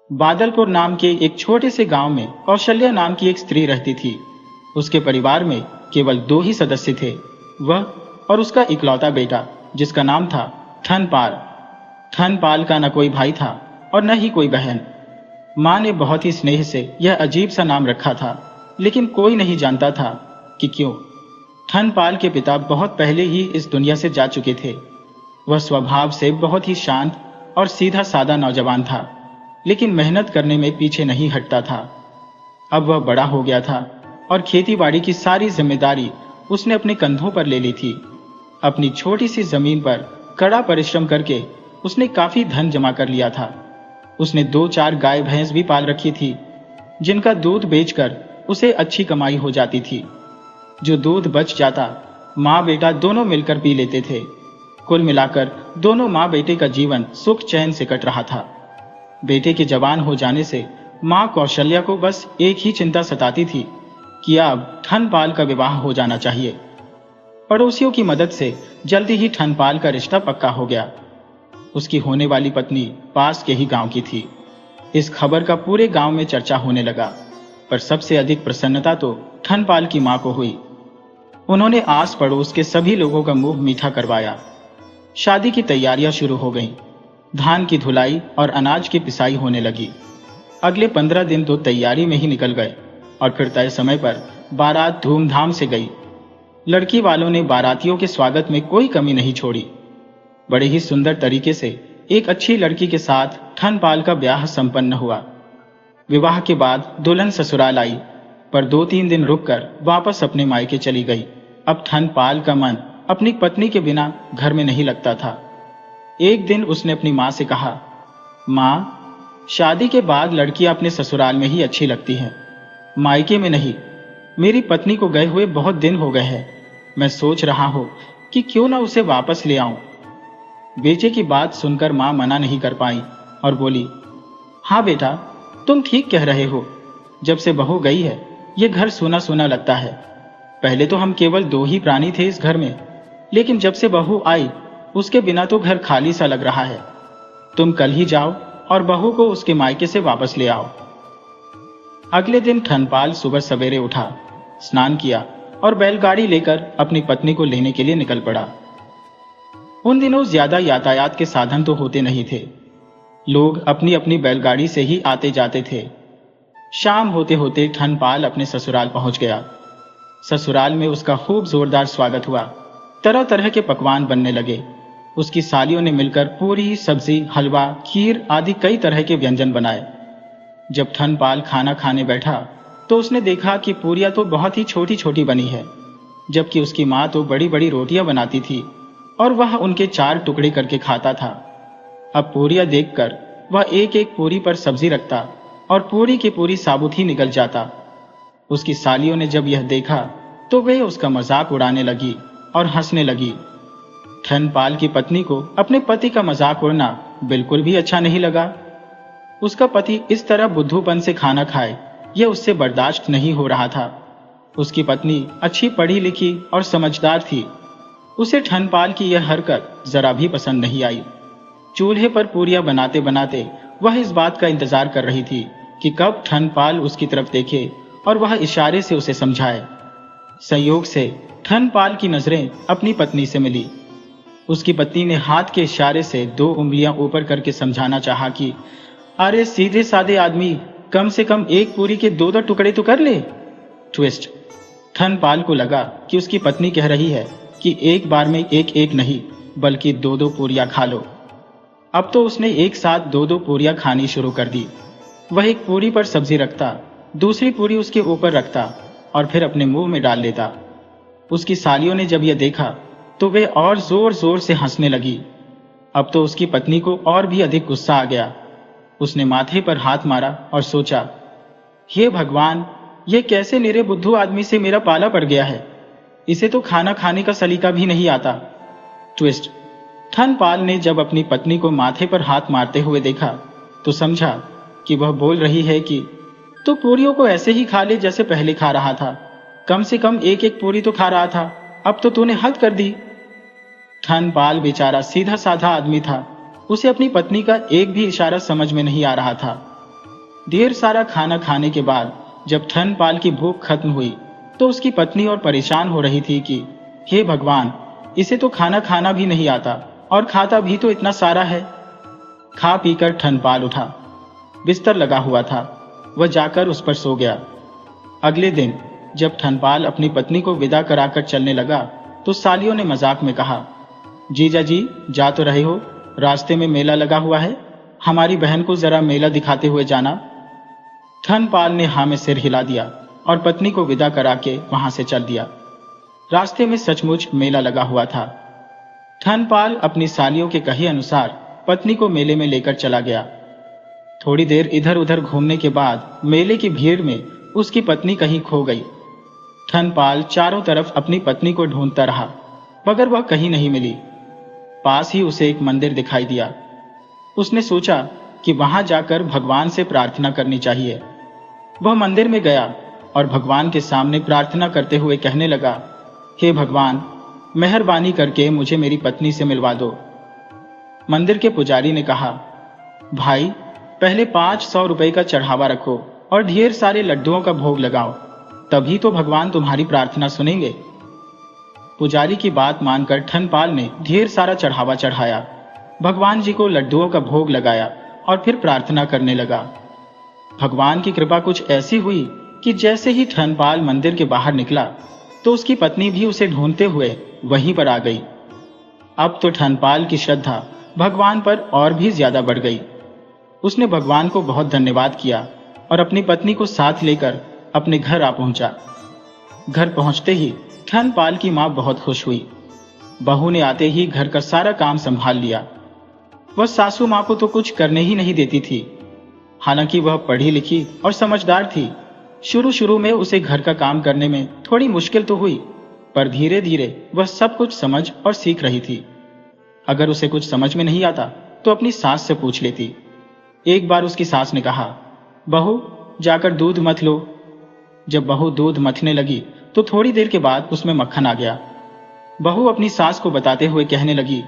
बादलपुर नाम के एक छोटे से गांव में कौशल्या नाम की एक स्त्री रहती थी। उसके परिवार में केवल 2 ही सदस्य थे, वह और उसका इकलौता बेटा, जिसका नाम था ठनपाल। ठनपाल का न कोई भाई था और न ही कोई बहन। माँ ने बहुत ही स्नेह से यह अजीब सा नाम रखा था, लेकिन कोई नहीं जानता था कि क्यों। ठनपाल के पिता बहुत पहले ही इस दुनिया से जा चुके थे। वह स्वभाव से बहुत ही शांत और सीधा साधा नौजवान था, लेकिन मेहनत करने में पीछे नहीं हटता था। अब वह बड़ा हो गया था और खेतीबाड़ी की सारी जिम्मेदारी उसने अपने कंधों पर ले ली थी। अपनी छोटी सी जमीन पर कड़ा परिश्रम करके उसने काफी धन जमा कर लिया था। उसने 2-4 गाय भैंस भी पाल रखी थी, जिनका दूध बेचकर उसे अच्छी कमाई हो जाती थी। जो दूध बच जाता माँ बेटा दोनों मिलकर पी लेते थे। कुल मिलाकर दोनों माँ बेटे का जीवन सुख चैन से कट रहा था। बेटे के जवान हो जाने से माँ कौशल्या को बस एक ही चिंता सताती थी कि अब ठनपाल का विवाह हो जाना चाहिए। पड़ोसियों की मदद से जल्दी ही ठनपाल का रिश्ता पक्का हो गया। उसकी होने वाली पत्नी पास के ही गांव की थी। इस खबर का पूरे गांव में चर्चा होने लगा, पर सबसे अधिक प्रसन्नता तो ठनपाल की मां को हुई। उन्होंने आस पड़ोस के सभी लोगों का मुंह मीठा करवाया। शादी की तैयारियां शुरू हो गईं। धान की धुलाई और अनाज की पिसाई होने लगी। अगले 15 दिन तो तैयारी में ही निकल गए और फिर तय समय पर बारात धूमधाम से गई। लड़की वालों ने बारातियों के स्वागत में कोई कमी नहीं छोड़ी। बड़े ही सुंदर तरीके से एक अच्छी लड़की के साथ ठनपाल का ब्याह संपन्न हुआ। विवाह के बाद दुल्हन ससुराल आई, पर 2-3 दिन रुककर वापस अपने मायके चली गई। अब ठनपाल का मन अपनी पत्नी के बिना घर में नहीं लगता था। एक दिन उसने अपनी माँ से कहा, माँ, शादी के बाद लड़कियां अपने ससुराल में ही अच्छी लगती हैं, मायके में नहीं। मेरी पत्नी को गए हुए बहुत दिन हो गए हैं। मैं सोच रहा हूं कि क्यों ना उसे वापस ले आऊं। बेटे की बात सुनकर माँ मना नहीं कर पाई और बोली, हाँ बेटा, तुम ठीक कह रहे हो। जब से बहू गई है ये घर सूना सूना लगता है। पहले तो हम केवल 2 ही प्राणी थे इस घर में, लेकिन जब से बहू आई उसके बिना तो घर खाली सा लग रहा है। तुम कल ही जाओ और बहू को उसके मायके से वापस ले आओ। अगले दिन ठनपाल सुबह सवेरे उठा, स्नान किया और बैलगाड़ी लेकर अपनी पत्नी को लेने के लिए निकल पड़ा। उन दिनों ज्यादा यातायात के साधन तो होते नहीं थे। लोग अपनी अपनी बैलगाड़ी से ही आते जाते थे। शाम होते होते ठनपाल अपने ससुराल पहुंच गया। ससुराल में उसका खूब जोरदार स्वागत हुआ। तरह तरह के पकवान बनने लगे। उसकी सालियों ने मिलकर पूरी, सब्जी, हलवा, खीर आदि कई तरह के व्यंजन बनाए। जब ठनपाल खाना खाने बैठा तो उसने देखा कि पूरियां तो बहुत ही छोटी छोटी बनी है, जबकि उसकी माँ तो बड़ी बड़ी रोटियां बनाती थी और वह उनके 4 टुकड़े करके खाता था। अब पूरियां देखकर वह एक एक पूरी पर सब्जी रखता और पूरी की पूरी साबुत ही निकल जाता। उसकी सालियों ने जब यह देखा तो वे उसका मजाक उड़ाने लगी और हंसने लगी। ठनपाल की पत्नी को अपने पति का मजाक उड़ना बिल्कुल भी अच्छा नहीं लगा। उसका पति इस तरह बुद्धूपन से खाना खाए, यह उससे बर्दाश्त नहीं हो रहा था। उसकी पत्नी अच्छी पढ़ी लिखी और समझदार थी। उसे ठनपाल की यह हरकत जरा भी पसंद नहीं आई। चूल्हे पर पूरियां बनाते बनाते वह इस बात का इंतजार कर रही थी कि कब ठनपाल उसकी तरफ देखे और वह इशारे से उसे समझाए। संयोग से ठनपाल की नजरें अपनी पत्नी से मिली। उसकी पत्नी ने हाथ के इशारे से 2 उंगलियां ऊपर करके समझाना चाहा कि अरे सीधे साधे आदमी, कम से कम एक पूरी के 2-2 टुकड़े तो कर ले। ट्विस्ट, ठनपाल को लगा कि उसकी पत्नी कह रही है कि एक बार में एक एक नहीं, बल्कि 2-2 पूरियां खा लो। अब तो उसने एक साथ 2-2 पूरियां खानी शुरू कर दी। वह एक पूरी पर सब्जी रखता, दूसरी पूरी उसके ऊपर रखता और फिर अपने मुंह में डाल लेता। उसकी सालियों ने जब यह देखा तो वे और जोर जोर से हंसने लगी। अब तो उसकी पत्नी को और भी अधिक गुस्सा आ गया। उसने माथे पर हाथ मारा और सोचा, हे भगवान, ये कैसे निरे बुद्धू आदमी से मेरा पाला पड़ गया है। इसे तो खाना खाने का सलीका भी नहीं आता। ट्विस्ट, ठनपाल ने जब अपनी पत्नी को माथे पर हाथ मारते हुए देखा तो समझा कि वह बोल रही है कि तो पूरियों को ऐसे ही खा ले जैसे पहले खा रहा था। कम से कम एक एक पूरी तो खा रहा था, अब तो तूने हद कर दी। ठनपाल बेचारा सीधा साधा आदमी था। उसे अपनी पत्नी का एक भी इशारा समझ में नहीं आ रहा था। ढेर सारा खाना खाने के बाद जब धनपाल की भूख खत्म हुई तो उसकी पत्नी और परेशान हो रही थी कि हे भगवान, इसे तो खाना खाना भी नहीं आता और खाता भी तो इतना सारा है। खा पीकर धनपाल उठा। बिस्तर लगा हुआ था, वह जाकर उस पर सो गया। अगले दिन जब धनपाल अपनी पत्नी को विदा कराकर चलने लगा तो सालियों ने मजाक में कहा, जीजा जी जा तो रहे हो, रास्ते में मेला लगा हुआ है, हमारी बहन को जरा मेला दिखाते हुए जाना। धनपाल ने हाँ में सिर हिला दिया और पत्नी को विदा करा के वहां से चल दिया। रास्ते में सचमुच मेला लगा हुआ था। धनपाल अपनी सालियों के कहे अनुसार पत्नी को मेले में लेकर चला गया। थोड़ी देर इधर उधर घूमने के बाद मेले की भीड़ में उसकी पत्नी कहीं खो गई। धनपाल चारों तरफ अपनी पत्नी को ढूंढता रहा मगर वह कहीं नहीं मिली। पास ही उसे एक मंदिर दिखाई दिया। उसने सोचा कि वहां जाकर भगवान से प्रार्थना करनी चाहिए। वह मंदिर में गया और भगवान के सामने प्रार्थना करते हुए कहने लगा, हे भगवान, मेहरबानी करके मुझे मेरी पत्नी से मिलवा दो। मंदिर के पुजारी ने कहा, भाई पहले 500 रुपए का चढ़ावा रखो और ढेर सारे लड्डुओं का भोग लगाओ, तभी तो भगवान तुम्हारी प्रार्थना सुनेंगे। पुजारी की बात मानकर धनपाल ने ढेर सारा चढ़ावा चढ़ाया, भगवान जी को लड्डुओं का भोग लगाया और फिर प्रार्थना करने लगा। भगवान की कृपा कुछ ऐसी हुई कि जैसे ही धनपाल मंदिर के बाहर निकला तो उसकी पत्नी भी उसे ढूंढते हुए वहीं पर आ गई। अब तो धनपाल की श्रद्धा भगवान पर और भी ज्यादा बढ़ गई। उसने भगवान को बहुत धन्यवाद किया और अपनी पत्नी को साथ लेकर अपने घर आ पहुंचा। घर पहुंचते ही धनपाल की मां बहुत खुश हुई। बहू ने आते ही घर का सारा काम संभाल लिया। वह सासू मां को तो कुछ करने ही नहीं देती थी। हालांकि वह पढ़ी लिखी और समझदार थी। शुरू शुरू में उसे घर का काम करने में थोड़ी मुश्किल तो हुई, पर धीरे धीरे वह सब कुछ समझ और सीख रही थी। अगर उसे कुछ समझ में नहीं आता तो अपनी सास से पूछ लेती। एक बार उसकी सास ने कहा, बहू जाकर दूध मथ लो। जब बहू दूध मथने लगी तो थोड़ी देर के बाद उसमें मक्खन आ गया। बहू अपनी सास को बताते हुए कहने लगी,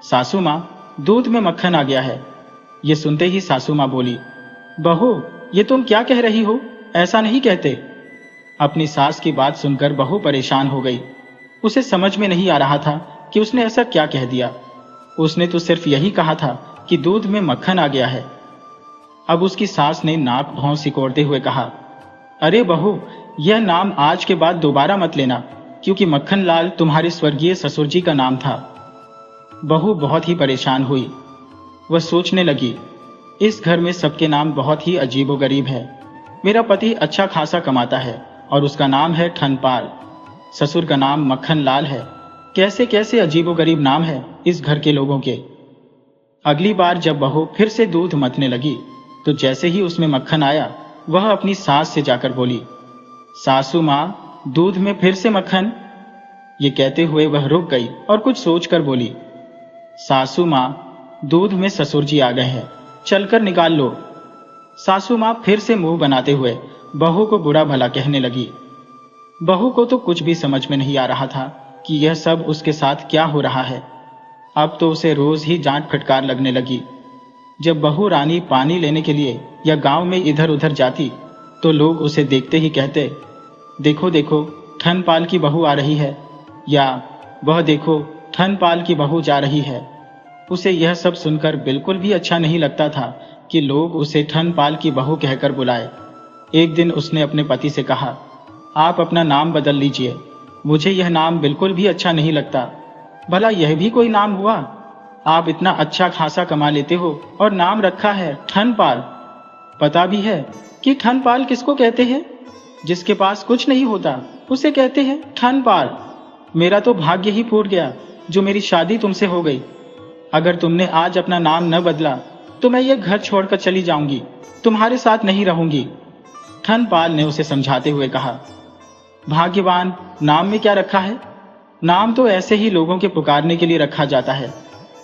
सासू मां, दूध में मक्खन आ गया है। ये सुनते ही सासू मां बोली, बहू ये तुम क्या कह रही हो, ऐसा नहीं कहते। अपनी सास की बात सुनकर बहू परेशान हो गई। उसे समझ में नहीं आ रहा था कि उसने ऐसा क्या कह दिया। उसने तो सिर्फ यही कहा था कि दूध में मक्खन आ गया है। अब उसकी सास ने नाक भौं सिकोड़ते हुए कहा, अरे बहू, यह नाम आज के बाद दोबारा मत लेना, क्योंकि मक्खन लाल तुम्हारे स्वर्गीय ससुर जी का नाम था। बहू बहुत ही परेशान हुई। वह सोचने लगी, इस घर में सबके नाम बहुत ही अजीबोगरीब है। मेरा पति अच्छा खासा कमाता है और उसका नाम है धनपाल। ससुर का नाम मक्खन लाल है। कैसे कैसे अजीबोगरीब नाम है इस घर के लोगों के। अगली बार जब बहू फिर से दूध मथने लगी तो जैसे ही उसमें मक्खन आया, वह अपनी सास से जाकर बोली, सासू मां, दूध में फिर से मक्खन। ये कहते हुए वह रुक गई और कुछ सोचकर बोली, सासू मां, दूध में ससुर जी आ गए हैं, चलकर निकाल लो। सासू मां फिर से मुंह बनाते हुए बहू को बुरा भला कहने लगी। बहू को तो कुछ भी समझ में नहीं आ रहा था कि यह सब उसके साथ क्या हो रहा है। अब तो उसे रोज ही डांट फटकार लगने लगी। जब बहू रानी पानी लेने के लिए या गांव में इधर उधर जाती तो लोग उसे देखते ही कहते, देखो देखो धनपाल की बहू आ रही है, या वह देखो धनपाल की बहू जा रही है। उसे यह सब सुनकर बिल्कुल भी अच्छा नहीं लगता था कि लोग उसे धनपाल की बहू कहकर बुलाए। एक दिन उसने अपने पति से कहा, आप अपना नाम बदल लीजिए, मुझे यह नाम बिल्कुल भी अच्छा नहीं लगता। भला यह भी कोई नाम हुआ? आप इतना अच्छा खासा कमा लेते हो और नाम रखा है धनपाल। पता भी है कि धनपाल किसको कहते हैं? जिसके पास कुछ नहीं होता उसे कहते हैं धनपाल। मेरा तो भाग्य ही फूट गया जो मेरी शादी तुमसे हो गई। अगर तुमने आज अपना नाम न बदला तो मैं ये घर छोड़कर चली जाऊंगी, तुम्हारे साथ नहीं रहूंगी। धनपाल ने उसे समझाते हुए कहा, भाग्यवान, नाम में क्या रखा है? नाम तो ऐसे ही लोगों के पुकारने के लिए रखा जाता है,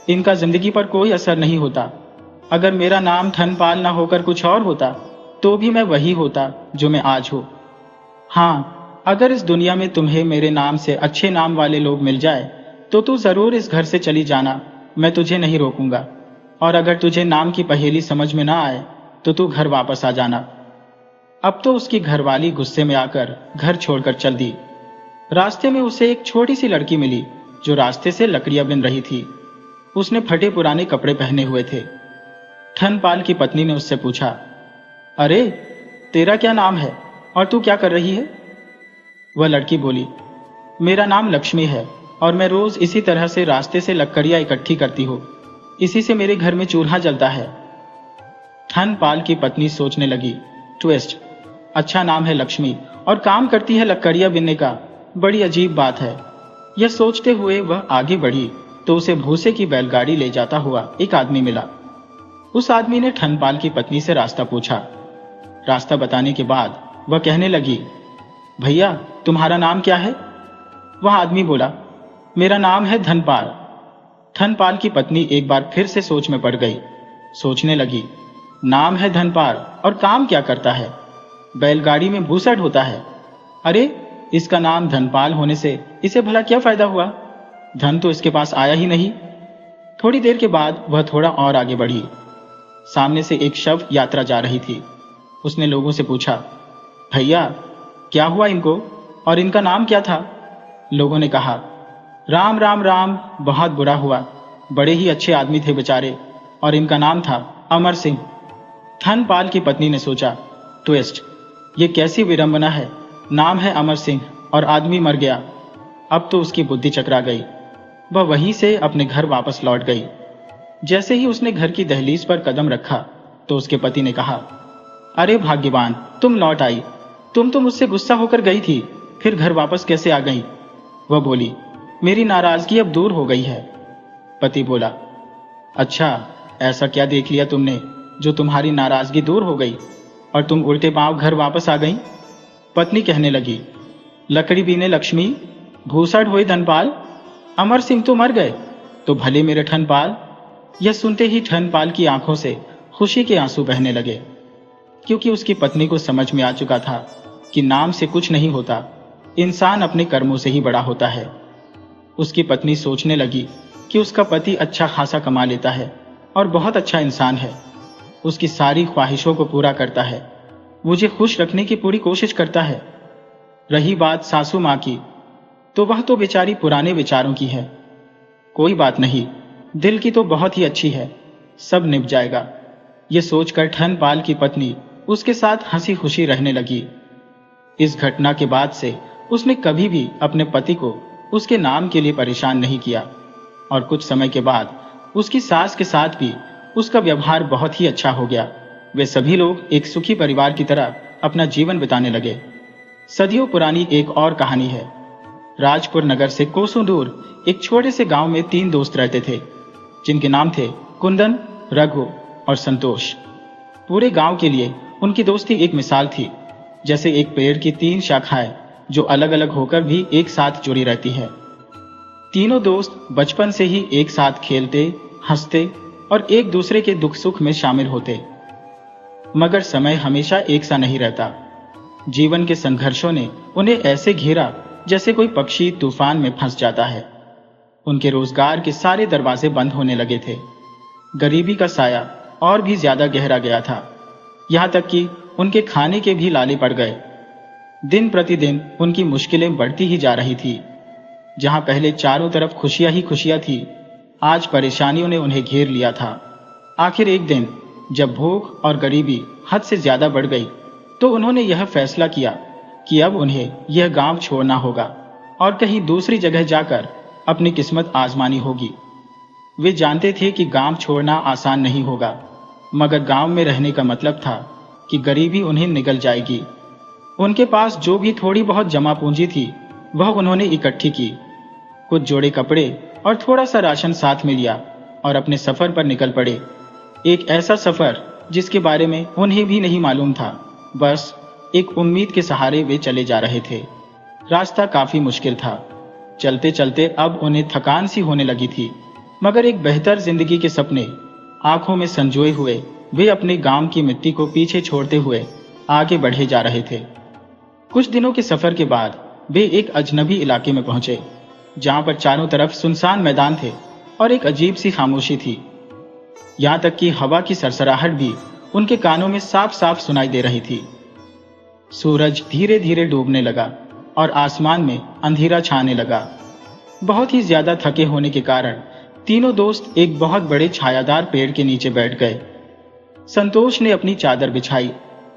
इनका जिंदगी पर कोई असर नहीं होता। अगर मेरा नाम धनपाल ना होकर कुछ और होता तो भी मैं वही होता जो मैं आज हूं। हाँ, अगर इस दुनिया में तुम्हें मेरे नाम से अच्छे नाम वाले लोग मिल जाए तो तू जरूर इस घर से चली जाना, मैं तुझे नहीं रोकूंगा। और अगर तुझे नाम की पहेली समझ में ना आए तो तू घर वापस आ जाना। अब तो उसकी घरवाली गुस्से में आकर घर छोड़कर चल दी। रास्ते में उसे एक छोटी सी लड़की मिली जो रास्ते से लकड़ियां बिन रही थी। उसने फटे पुराने कपड़े पहने हुए थे। ठनपाल की पत्नी ने उससे पूछा, अरे तेरा क्या नाम है और तू क्या कर रही है? वह लड़की बोली, मेरा नाम लक्ष्मी है और मैं रोज इसी तरह से रास्ते से लकड़ियां इकट्ठी करती हूँ। इसी से मेरे घर में चूल्हा जलता है। ठनपाल की पत्नी सोचने लगी, ट्विस्ट, अच्छा नाम है लक्ष्मी और काम करती है लकड़ियां बिनने का, बड़ी अजीब बात है। यह सोचते हुए वह आगे बढ़ी तो उसे भूसे की बैलगाड़ी ले जाता हुआ एक आदमी मिला। उस आदमी ने ठनपाल की पत्नी से रास्ता पूछा। रास्ता बताने के बाद वह कहने लगी, भैया तुम्हारा नाम क्या है? वह आदमी बोला, मेरा नाम है धनपाल। धनपाल की पत्नी एक बार फिर से सोच में पड़ गई। सोचने लगी, नाम है धनपाल और काम क्या करता है? बैलगाड़ी में भूसा ढोता है। अरे इसका नाम धनपाल होने से इसे भला क्या फायदा हुआ? धन तो इसके पास आया ही नहीं। थोड़ी देर के बाद वह थोड़ा और आगे बढ़ी। सामने से एक शव यात्रा जा रही थी। उसने लोगों से पूछा, भैया क्या हुआ इनको और इनका नाम क्या था? लोगों ने कहा, राम राम राम, बहुत बुरा हुआ, बड़े ही अच्छे आदमी थे बेचारे और इनका नाम था अमर सिंह। धनपाल की पत्नी ने सोचा, ट्विस्ट, ये कैसी विडंबना है, नाम है अमर सिंह और आदमी मर गया। अब तो उसकी बुद्धि चकरा गई। वह वहीं से अपने घर वापस लौट गई। जैसे ही उसने घर की दहलीज पर कदम रखा तो उसके पति ने कहा, अरे भाग्यवान, तुम लौट आई। तुम तो मुझसे गुस्सा होकर गई थी, फिर घर वापस कैसे आ गई? वह बोली, मेरी नाराजगी अब दूर हो गई है। पति बोला, अच्छा ऐसा क्या देख लिया तुमने जो तुम्हारी नाराजगी दूर हो गई और तुम उल्टे पांव घर वापस आ गई? पत्नी कहने लगी, लकड़ी बीने लक्ष्मी, भूसा ढोए धनपाल, अमर सिंह तो मर गए, तो भले मेरे ठनपाल। यह सुनते ही ठनपाल की आंखों से खुशी के आंसू बहने लगे, क्योंकि उसकी पत्नी को समझ में आ चुका था कि नाम से कुछ नहीं होता, इंसान अपने कर्मों से ही बड़ा होता है। उसकी पत्नी सोचने लगी कि उसका पति अच्छा खासा कमा लेता है और बहुत अच्छा इंसान है, उसकी सारी ख्वाहिशों को पूरा करता है, मुझे खुश रखने की पूरी कोशिश करता है। रही बात सासू माँ की, तो वह तो बेचारी पुराने विचारों की है। कोई बात नहीं, दिल की तो बहुत ही अच्छी है, सब निभ जाएगा। ये सोचकर ठनपाल की पत्नी उसके साथ हंसी खुशी रहने लगी। इस घटना के बाद से उसने कभी भी अपने पति को उसके नाम के लिए परेशान नहीं किया और कुछ समय के बाद उसकी सास के साथ भी उसका व्यवहार बहुत ही अच्छा हो गया। वे सभी लोग एक सुखी परिवार की तरह अपना जीवन बिताने लगे। सदियों पुरानी एक और कहानी है। राजपुर नगर से कोसों दूर एक छोटे से गांव में 3 दोस्त रहते थे, जिनके नाम थे कुंदन, रघु और संतोष। पूरे गांव के लिए उनकी दोस्ती एक मिसाल थी, जैसे एक पेड़ की 3 शाखाएं जो अलग अलग होकर भी एक साथ जुड़ी रहती है। तीनों दोस्त बचपन से ही एक साथ खेलते, हंसते और एक दूसरे के दुख सुख में शामिल होते। मगर समय हमेशा एक सा नहीं रहता। जीवन के संघर्षों ने उन्हें ऐसे घेरा जैसे कोई पक्षी तूफान में फंस जाता है। उनके रोजगार के सारे दरवाजे बंद होने लगे थे। गरीबी का साया और भी ज्यादा गहरा गया था, यहां तक कि उनके खाने के भी लाले पड़ गए। दिन प्रतिदिन उनकी मुश्किलें बढ़ती ही जा रही थी। जहां पहले चारों तरफ खुशियां ही खुशियां थी, आज परेशानियों ने उन्हें घेर लिया था। आखिर एक दिन जब भूख और गरीबी हद से ज्यादा बढ़ गई, तो उन्होंने यह फैसला किया कि अब उन्हें यह गांव छोड़ना होगा और कहीं दूसरी जगह जाकर अपनी किस्मत आजमानी होगी। वे जानते थे कि गांव छोड़ना आसान नहीं होगा, मगर गांव में रहने का मतलब था कि गरीबी उन्हें निगल जाएगी। उनके पास जो भी थोड़ी बहुत जमा पूंजी थी, वह उन्होंने इकट्ठी की। कुछ जोड़े कपड़े और थोड़ा सा राशन साथ में लिया और अपने सफर पर निकल पड़े। एक ऐसा सफर जिसके बारे में उन्हें भी नहीं मालूम था, बस एक उम्मीद के सहारे वे चले जा रहे थे। रास्ता काफी मुश्किल था। चलते चलते अब उन्हें थकान सी होने लगी थी, मगर एक बेहतर जिंदगी के सपने आंखों में संजोए हुए वे अपने गांव की मिट्टी को पीछे छोड़ते हुए आगे बढ़े जा रहे थे। कुछ दिनों के सफर के बाद वे एक अजनबी इलाके में पहुंचे, जहां पर चारों तरफ सुनसान मैदान थे और एक अजीब सी खामोशी थी। यहां तक कि हवा की सरसराहट भी उनके कानों में साफ साफ सुनाई दे रही थी। सूरज धीरे धीरे डूबने लगा और आसमान में अंधेरा छाने लगा। बहुत ही ज्यादा थके होने के कारण तीनों दोस्त एक बहुत बड़े छायादार पेड़ के नीचे बैठ गए। संतोष ने अपनी चादर बिछाई,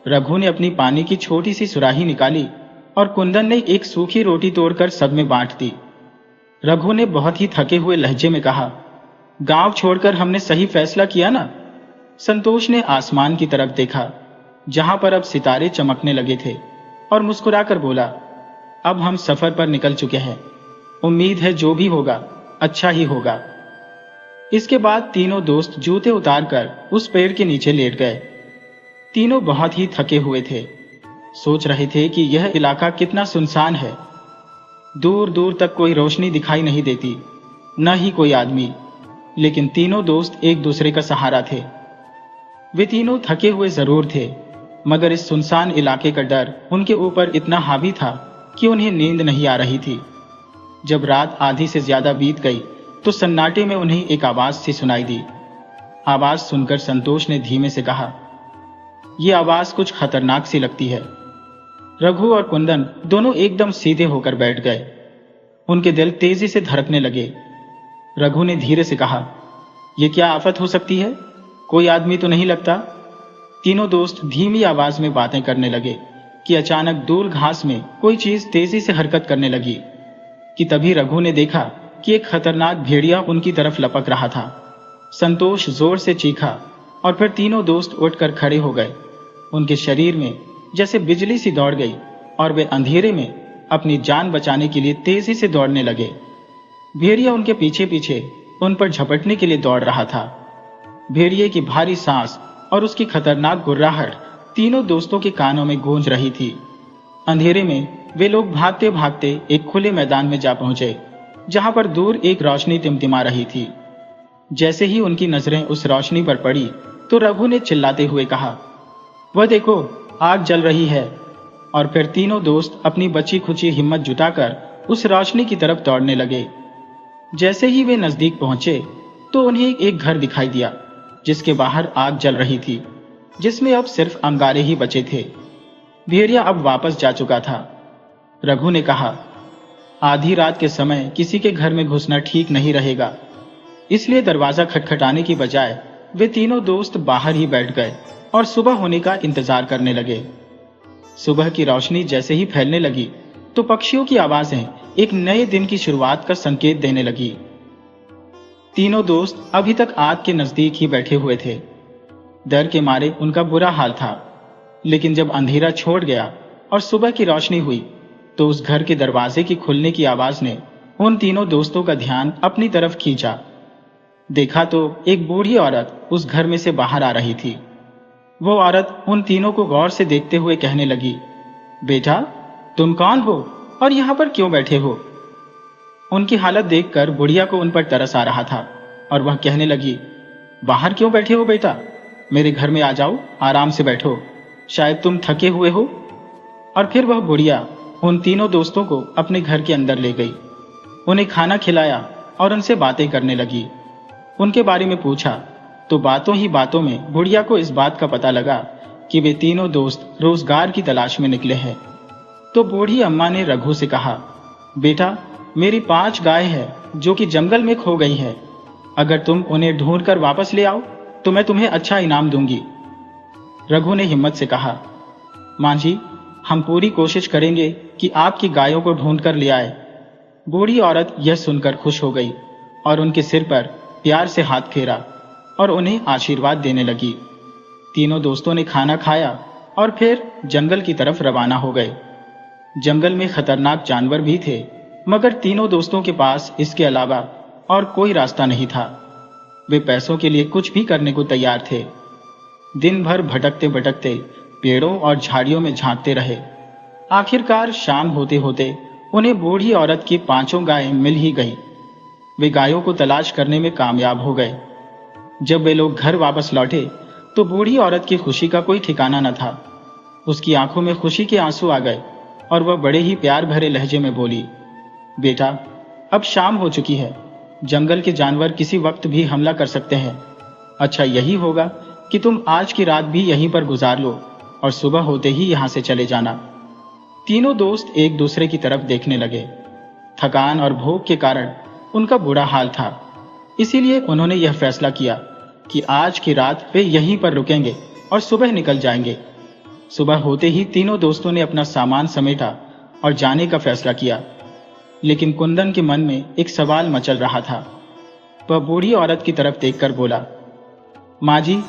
रघु ने अपनी पानी की छोटी सी सुराही निकाली और कुंदन ने एक सूखी रोटी तोड़कर सब में बांट दी। रघु ने बहुत ही थके हुए लहजे में कहा, गांव छोड़कर हमने सही फैसला किया ना? संतोष ने आसमान की तरफ देखा, जहां पर अब सितारे चमकने लगे थे, और मुस्कुराकर बोला, अब हम सफर पर निकल चुके हैं। उम्मीद है जो भी होगा अच्छा ही होगा। इसके बाद तीनों दोस्त जूते उतारकर उस पेड़ के नीचे लेट गए। तीनों बहुत ही थके हुए थे। सोच रहे थे कि यह इलाका कितना सुनसान है। दूर दूर तक कोई रोशनी दिखाई नहीं देती, न ही कोई आदमी, लेकिन तीनों दोस्त एक दूसरे का सहारा थे। वे तीनों थके हुए जरूर थे, मगर इस सुनसान इलाके का डर उनके ऊपर इतना हावी था कि उन्हें नींद नहीं आ रही थी। जब रात आधी से ज्यादा बीत गई तो सन्नाटे में उन्हें एक आवाज सी सुनाई दी। आवाज सुनकर संतोष ने धीमे से कहा, यह आवाज कुछ खतरनाक सी लगती है। रघु और कुंदन दोनों एकदम सीधे होकर बैठ गए। उनके दिल तेजी से धड़कने लगे। रघु ने धीरे से कहा, यह क्या आफत हो सकती है? कोई आदमी तो नहीं लगता? तीनों दोस्त धीमी आवाज में बातें करने लगे कि अचानक दूर घास में कोई चीज तेजी से हरकत करने लगी कि तभी रघु ने देखा कि एक खतरनाक भेड़िया उनकी तरफ लपक रहा था। संतोष जोर से चीखा और फिर तीनों दोस्त उठकर खड़े हो गए। उनके शरीर में जैसे बिजली सी दौड़ गई और वे अंधेरे में अपनी जान बचाने के लिए तेजी से दौड़ने लगे। भेड़िया उनके पीछे पीछे उन पर झपटने के लिए दौड़ रहा था। भेड़िए की भारी सांस और उसकी खतरनाक गुर्राहट तीनों दोस्तों के कानों में गूंज रही थी। अंधेरे में वे लोग भागते भागते एक खुले मैदान में जा पहुंचे, जहां पर दूर एक रोशनी टिमटिमा रही थी। जैसे ही उनकी नजरें उस रोशनी पर पड़ी तो रघु ने चिल्लाते हुए कहा, वह देखो, आग जल रही है। और फिर तीनों दोस्त अपनी बची खुची हिम्मत जुटाकर उस रोशनी की तरफ दौड़ने लगे। जैसे ही वे नजदीक पहुंचे तो उन्हें एक घर दिखाई दिया, जिसके बाहर आग जल रही थी, जिसमें अब सिर्फ अंगारे ही बचे थे। भेड़िया अब वापस जा चुका था। रघु ने कहा, आधी रात के समय किसी के घर में घुसना ठीक नहीं रहेगा, इसलिए दरवाजा खटखटाने की बजाय वे तीनों दोस्त बाहर ही बैठ गए और सुबह होने का इंतजार करने लगे। सुबह की रोशनी जैसे ही फैलने लगी तो पक्षियों की आवाजें एक नए दिन की शुरुआत का संकेत देने लगी। तीनों दोस्त अभी तक आग के नजदीक ही बैठे हुए थे। डर के मारे उनका बुरा हाल था, लेकिन जब अंधेरा छोड़ गया और सुबह की रोशनी हुई तो उस घर के दरवाजे की खुलने की आवाज ने उन तीनों दोस्तों का ध्यान अपनी तरफ खींचा। देखा तो एक बूढ़ी औरत उस घर में से बाहर आ रही थी। वो औरत उन तीनों को गौर से देखते हुए कहने लगी, बेटा, तुम कौन हो और यहाँ पर क्यों बैठे हो? उनकी हालत देखकर बुढ़िया को उन पर तरस आ रहा था और वह कहने लगी, बाहर क्यों बैठे हो बेटा? मेरे घर में आ जाओ, आराम से बैठो, शायद तुम थके हुए हो। और फिर वह बुढ़िया उन तीनों दोस्तों को अपने घर के अंदर ले गई, उन्हें खाना खिलाया और उनसे बातें करने लगी। उनके बारे में पूछा तो बातों ही बातों में बुढ़िया को इस बात का पता लगा कि वे तीनों दोस्त रोजगार की तलाश में निकले हैं। तो बूढ़ी अम्मा ने रघु से कहा, बेटा, मेरी 5 गाय हैं जो कि जंगल में खो गई हैं। अगर तुम उन्हें ढूंढकर वापस ले आओ तो मैं तुम्हें अच्छा इनाम दूंगी। रघु ने हिम्मत से कहा, मां जी, हम पूरी कोशिश करेंगे कि आपकी गायों को ढूंढकर ले आए। बूढ़ी औरत यह सुनकर खुश हो गई और उनके सिर पर प्यार से हाथ फेरा और उन्हें आशीर्वाद देने लगी। तीनों दोस्तों ने खाना खाया और फिर जंगल की तरफ रवाना हो गए। जंगल में खतरनाक जानवर भी थे, मगर तीनों दोस्तों के पास इसके अलावा और कोई रास्ता नहीं था। वे पैसों के लिए कुछ भी करने को तैयार थे। दिन भर भटकते भटकते पेड़ों और झाड़ियों में झांकते रहे। आखिरकार शाम होते होते उन्हें बूढ़ी औरत की 5 गायें मिल ही गई। वे गायों को तलाश करने में कामयाब हो गए। जब वे लोग घर वापस लौटे तो बूढ़ी औरत की खुशी का कोई ठिकाना न था। उसकी आंखों में खुशी के आंसू आ गए और वह बड़े ही प्यार भरे लहजे में बोली, बेटा, अब शाम हो चुकी है। जंगल के जानवर किसी वक्त भी हमला कर सकते हैं। अच्छा यही होगा कि तुम आज की रात भी यहीं पर गुजार लो और सुबह होते ही यहां से चले जाना। तीनों दोस्त एक दूसरे की तरफ देखने लगे। थकान और भूख के कारण उनका बुरा हाल था, इसीलिए उन्होंने यह फैसला किया कि आज की रात वे यहीं पर रुकेंगे और सुबह निकल जाएंगे। सुबह होते ही तीनों दोस्तों ने अपना सामान समेटा और जाने का फैसला किया। लेकिन कुंदन के मन में एक सवाल मचल रहा था। वह बूढ़ी औरत की तरफ देखकर बोला, माँ जी,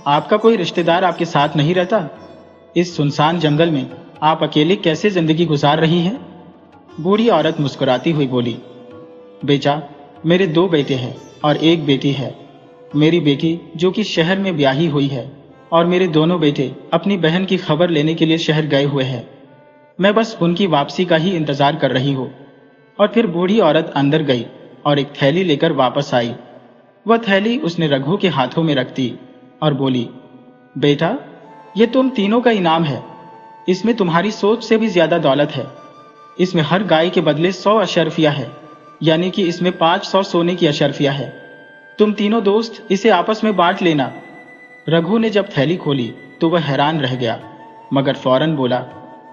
आपका कोई रिश्तेदार आपके साथ नहीं रहता? इस सुनसान जंगल में आप अकेले कैसे जिंदगी गुजार रही हैं? बूढ़ी औरत मुस्कुराती हुई बोली, बेटा, मेरे 2 बेटे हैं और 1 बेटी है। मेरी बेटी जो कि शहर में ब्याही हुई है और मेरे दोनों बेटे अपनी बहन की खबर लेने के लिए शहर गए हुए हैं। मैं बस उनकी वापसी का ही इंतजार कर रही हूँ। और फिर बूढ़ी औरत अंदर गई और एक थैली लेकर वापस आई। वह थैली उसने रघु के हाथों में रख दी और बोली, बेटा, ये तुम तीनों का इनाम है। इसमें तुम्हारी सोच से भी ज्यादा दौलत है। इसमें हर गाय के बदले 100 अशर्फिया है, यानी कि इसमें 500 सोने की अशर्फिया है। तुम तीनों दोस्त इसे आपस में बांट लेना। रघु ने जब थैली खोली तो वह हैरान रह गया, मगर फौरन बोला,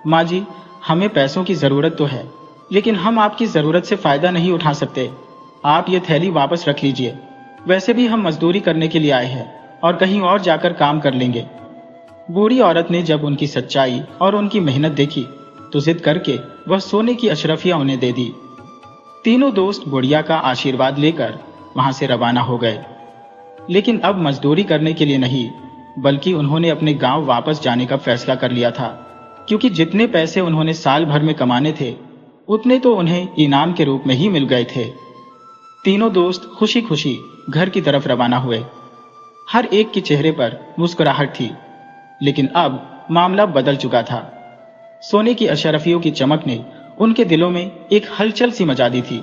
माँ जी, हमें पैसों की जरूरत तो है, लेकिन हम आपकी जरूरत से फायदा नहीं उठा सकते। आप ये थैली वापस रख लीजिए। वैसे भी हम मजदूरी करने के लिए आए हैं और कहीं और जाकर काम कर लेंगे। बूढ़ी औरत ने जब उनकी सच्चाई और उनकी मेहनत देखी तो जिद करके वह सोने की अशरफियां उन्हें दे दी। तीनों दोस्त बुढ़िया का आशीर्वाद लेकर वहां से रवाना हो गए। लेकिन अब मजदूरी करने के लिए नहीं, बल्कि उन्होंने अपने गांव वापस जाने का फैसला कर लिया था, क्योंकि जितने पैसे उन्होंने साल भर में कमाने थे उतने तो उन्हें इनाम के रूप में ही मिल गए थे। तीनों दोस्त खुशी खुशी घर की तरफ रवाना हुए। हर एक के चेहरे पर मुस्कुराहट थी, लेकिन अब मामला बदल चुका था। सोने की अशरफियों की चमक ने उनके दिलों में एक हलचल सी मचा दी थी।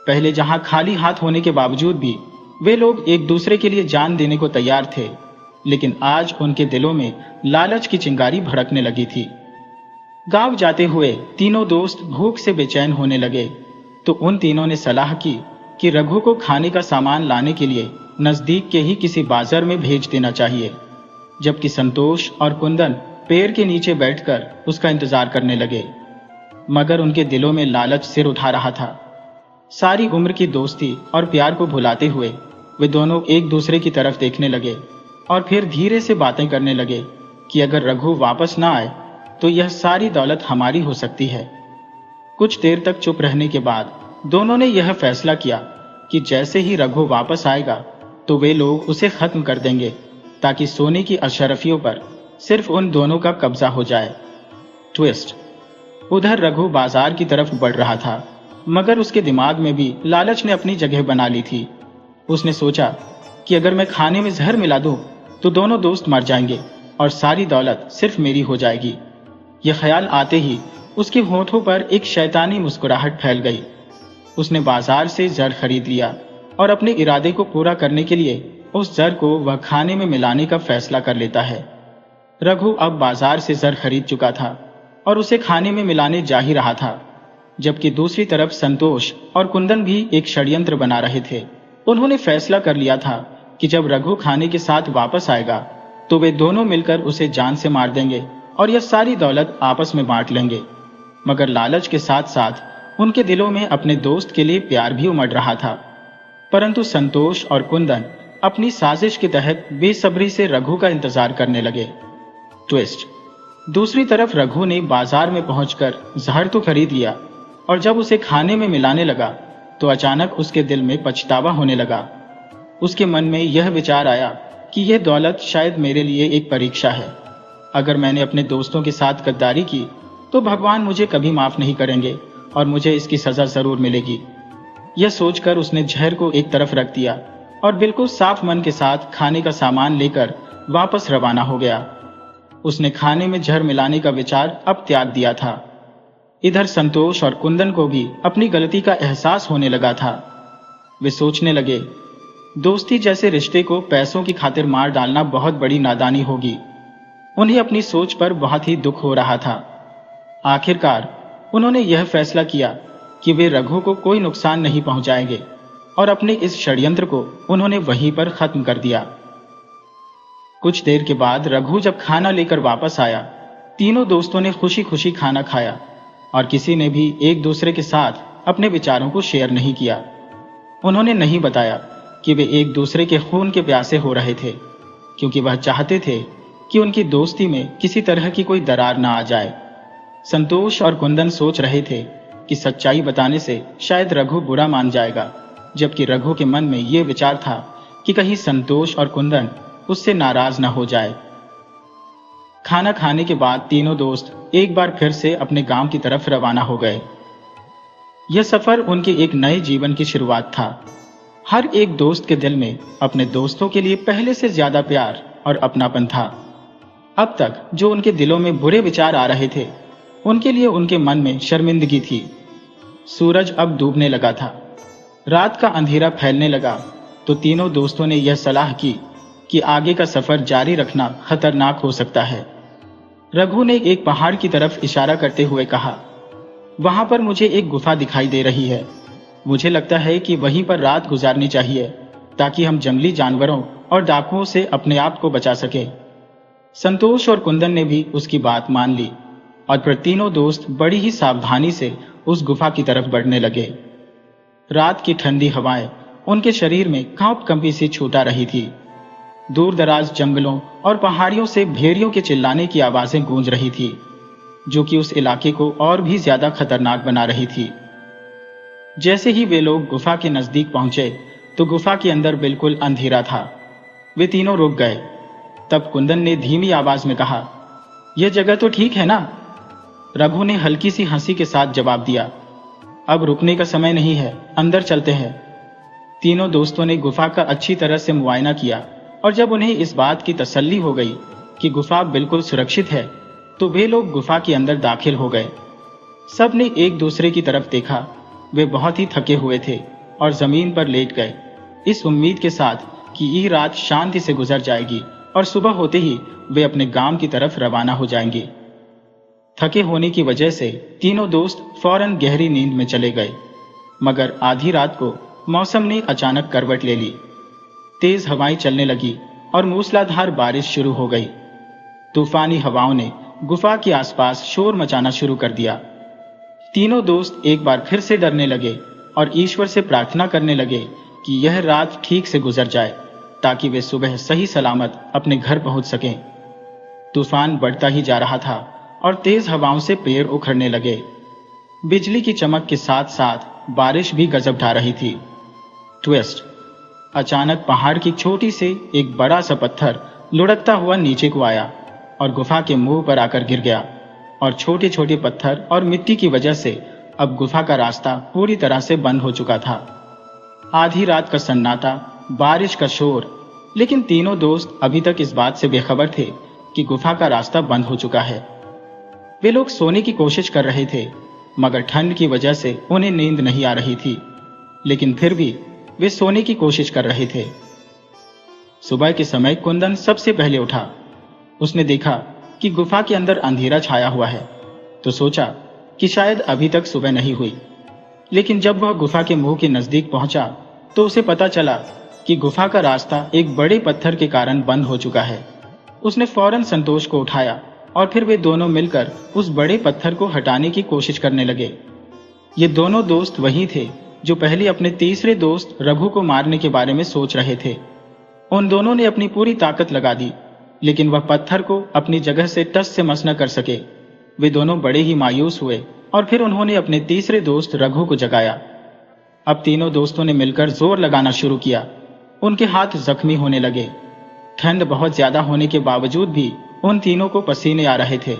पहले जहां खाली हाथ होने के बावजूद भी वे लोग एक दूसरे के लिए जान देने को तैयार थे, लेकिन आज उनके दिलों में लालच की चिंगारी भड़कने लगी थी। गांव जाते हुए तीनों दोस्त भूख से बेचैन होने लगे, तो उन तीनों ने सलाह की कि रघु को खाने का सामान लाने के लिए नजदीक के ही किसी बाजार में भेज देना चाहिए, जबकि संतोष और कुंदन पेड़ के नीचे बैठकर उसका इंतजार करने लगे। मगर उनके दिलों में लालच सिर उठा रहा था। सारी उम्र की दोस्ती और प्यार को भुलाते हुए वे दोनों एक दूसरे की तरफ देखने लगे और फिर धीरे से बातें करने लगे कि अगर रघु वापस ना आए तो यह सारी दौलत हमारी हो सकती है। कुछ देर तक चुप रहने के बाद दोनों ने यह फैसला किया कि जैसे ही रघु वापस आएगा तो वे लोग उसे खत्म कर देंगे, ताकि सोने की अशरफियों पर सिर्फ उन दोनों का कब्जा हो जाए। ट्विस्ट। उधर रघु बाजार की तरफ बढ़ रहा था, मगर उसके दिमाग में भी लालच ने अपनी जगह बना ली थी। उसने सोचा कि अगर मैं खाने में जहर मिला दूं तो दोनों दोस्त मर जाएंगे और सारी दौलत सिर्फ मेरी हो जाएगी। यह ख्याल आते ही उसके होठों पर एक शैतानी मुस्कुराहट फैल गई। उसने बाजार से जर खरीद लिया और अपने इरादे को पूरा करने के लिए उस जर को वह खाने में मिलाने का फैसला कर लेता है। रघु अब बाजार से जर खरीद चुका था और उसे खाने में मिलाने जा ही रहा था, जबकि दूसरी तरफ संतोष और कुंदन भी एक षड्यंत्र बना रहे थे। उन्होंने फैसला कर लिया था कि जब रघु खाने के साथ वापस आएगा तो वे दोनों मिलकर उसे जान से मार देंगे और यह सारी दौलत आपस में बांट लेंगे। मगर लालच के साथ साथ उनके दिलों में अपने दोस्त के लिए प्यार भी उमड़ रहा था। परंतु संतोष और कुंदन अपनी साजिश के तहत बेसब्री से रघु का इंतजार करने लगे। ट्विस्ट। दूसरी तरफ रघु ने बाजार में पहुंचकर जहर तो खरीद लिया और जब उसे खाने में मिलाने लगा तो अचानक उसके दिल में पछतावा होने लगा। उसके मन में यह विचार आया कि यह दौलत शायद मेरे लिए एक परीक्षा है। अगर मैंने अपने दोस्तों के साथ गद्दारी की तो भगवान मुझे कभी माफ नहीं करेंगे और मुझे इसकी सजा जरूर मिलेगी। यह सोचकर उसने जहर को एक तरफ रख दिया और बिल्कुल साफ मन के साथ खाने का सामान लेकर वापस रवाना हो गया। उसने खाने में जहर मिलाने का विचार अब त्याग दिया था। इधर संतोष और कुंदन को भी अपनी गलती का एहसास होने लगा था। वे सोचने लगे, दोस्ती जैसे रिश्ते को पैसों की खातिर मार डालना बहुत बड़ी नादानी होगी। उन्हें अपनी सोच पर बहुत ही दुख हो रहा था। आखिरकार उन्होंने यह फैसला किया कि वे रघु को कोई नुकसान नहीं पहुंचाएंगे और अपने इस षड्यंत्र को उन्होंने वहीं पर खत्म कर दिया। कुछ देर के बाद रघु जब खाना लेकर वापस आया, तीनों दोस्तों ने खुशी खुशी खाना खाया और किसी ने भी एक दूसरे के साथ अपने विचारों को शेयर नहीं किया। उन्होंने नहीं बताया कि वे एक दूसरे के खून के प्यासे हो रहे थे, क्योंकि वह चाहते थे कि उनकी दोस्ती में किसी तरह की कोई दरार ना आ जाए। संतोष और कुंदन सोच रहे थे कि सच्चाई बताने से शायद रघु बुरा मान जाएगा, जबकि रघु के मन में यह विचार था कि कहीं संतोष और कुंदन उससे नाराज न हो जाए। खाना खाने के बाद तीनों दोस्त एक बार फिर से अपने गांव की तरफ रवाना हो गए। यह सफर उनके एक नए जीवन की शुरुआत था। हर एक दोस्त के दिल में अपने दोस्तों के लिए पहले से ज्यादा प्यार और अपनापन था। अब तक जो उनके दिलों में बुरे विचार आ रहे थे, उनके लिए उनके मन में शर्मिंदगी थी। सूरज अब डूबने लगा था, रात का अंधेरा फैलने लगा, तो तीनों दोस्तों ने यह सलाह की कि आगे का सफर जारी रखना खतरनाक हो सकता है। रघु ने एक पहाड़ की तरफ इशारा करते हुए कहा, वहां पर मुझे एक गुफा दिखाई दे रही है। मुझे लगता है कि वहीं पर रात गुजारनी चाहिए, ताकि हम जंगली जानवरों और डाकुओं से अपने आप को बचा सके। संतोष और कुंदन ने भी उसकी बात मान ली और फिर तीनों दोस्त बड़ी ही सावधानी से उस गुफा की तरफ बढ़ने लगे। रात की ठंडी हवाएं उनके शरीर में कांप-कंपी सी छूटा रही थी। दूर दराज जंगलों और पहाड़ियों से भेड़ियों के चिल्लाने की आवाजें गूंज रही थी, जो कि उस इलाके को और भी ज्यादा खतरनाक बना रही थी। जैसे ही वे लोग गुफा के नजदीक पहुंचे, तो गुफा के अंदर बिल्कुल अंधेरा था। वे तीनों रुक गए। तब कुंदन ने धीमी आवाज में कहा, यह जगह तो ठीक है ना? रघु ने हल्की सी हंसी के साथ जवाब दिया, अब रुकने का समय नहीं है, अंदर चलते हैं। तीनों दोस्तों ने गुफा का अच्छी तरह से मुआयना किया और जब उन्हें इस बात की तसल्ली हो गई कि गुफा बिल्कुल सुरक्षित है, तो वे लोग गुफा के अंदर दाखिल हो गए। सब ने एक दूसरे की तरफ देखा। वे बहुत ही थके हुए थे और जमीन पर लेट गए, इस उम्मीद के साथ कि ये रात शांति से गुजर जाएगी और सुबह होते ही वे अपने गांव की तरफ रवाना हो जाएंगे। थके होने की वजह से तीनों दोस्त फौरन गहरी नींद में चले गए, मगर आधी रात को मौसम ने अचानक करवट ले ली। तेज हवाएं चलने लगी और मूसलाधार बारिश शुरू हो गई। तूफानी हवाओं ने गुफा के आसपास शोर मचाना शुरू कर दिया। तीनों दोस्त एक बार फिर से डरने लगे और ईश्वर से प्रार्थना करने लगे कि यह रात ठीक से गुजर जाए, ताकि वे सुबह सही सलामत अपने घर पहुंच सकें। तूफान बढ़ता ही जा रहा था और तेज हवाओं से पेड़ उखड़ने लगे। बिजली की चमक के साथ साथ बारिश भी गजब ढा रही थी। ट्विस्ट, अचानक पहाड़ की छोटी से एक बड़ा सा पत्थर लुढ़कता हुआ नीचे को आया और गुफा के मुंह पर आकर गिर गया, और छोटे छोटे पत्थर और मिट्टी की वजह से अब गुफा का रास्ता पूरी तरह से बंद हो चुका था। आधी रात का सन्नाटा, बारिश का शोर, लेकिन तीनों दोस्त अभी तक इस बात से बेखबर थे कि गुफा का रास्ता बंद हो चुका है। वे लोग सोने की कोशिश कर रहे थे, मगर ठंड की वजह से उन्हें नींद नहीं आ रही थी, लेकिन फिर भी वे सोने की कोशिश कर रहे थे। सुबह के समय कुंदन सबसे पहले उठा। उसने देखा कि गुफा के अंदर अंधेरा छाया हुआ है, तो सोचा कि शायद अभी तक सुबह नहीं हुई। लेकिन जब वह गुफा के मुंह के नजदीक पहुंचा, तो उसे पता चला कि गुफा का रास्ता एक बड़े पत्थर के कारण बंद हो चुका है। उसने फौरन संतोष को उठाया और फिर वे दोनों मिलकर उस बड़े पत्थर को हटाने की कोशिश करने लगे। ये दोनों दोस्त वही थे जो पहले अपने तीसरे दोस्त रघु को मारने के बारे में सोच रहे थे। उन दोनों ने अपनी पूरी ताकत लगा दी, लेकिन वह पत्थर को अपनी जगह से टस से मस न कर सके। वे दोनों बड़े ही मायूस हुए और फिर उन्होंने अपने तीसरे दोस्त रघु को जगाया। अब तीनों दोस्तों ने मिलकर जोर लगाना शुरू किया। उनके हाथ जख्मी होने लगे। ठंड बहुत ज्यादा होने के बावजूद भी उन तीनों को पसीने आ रहे थे।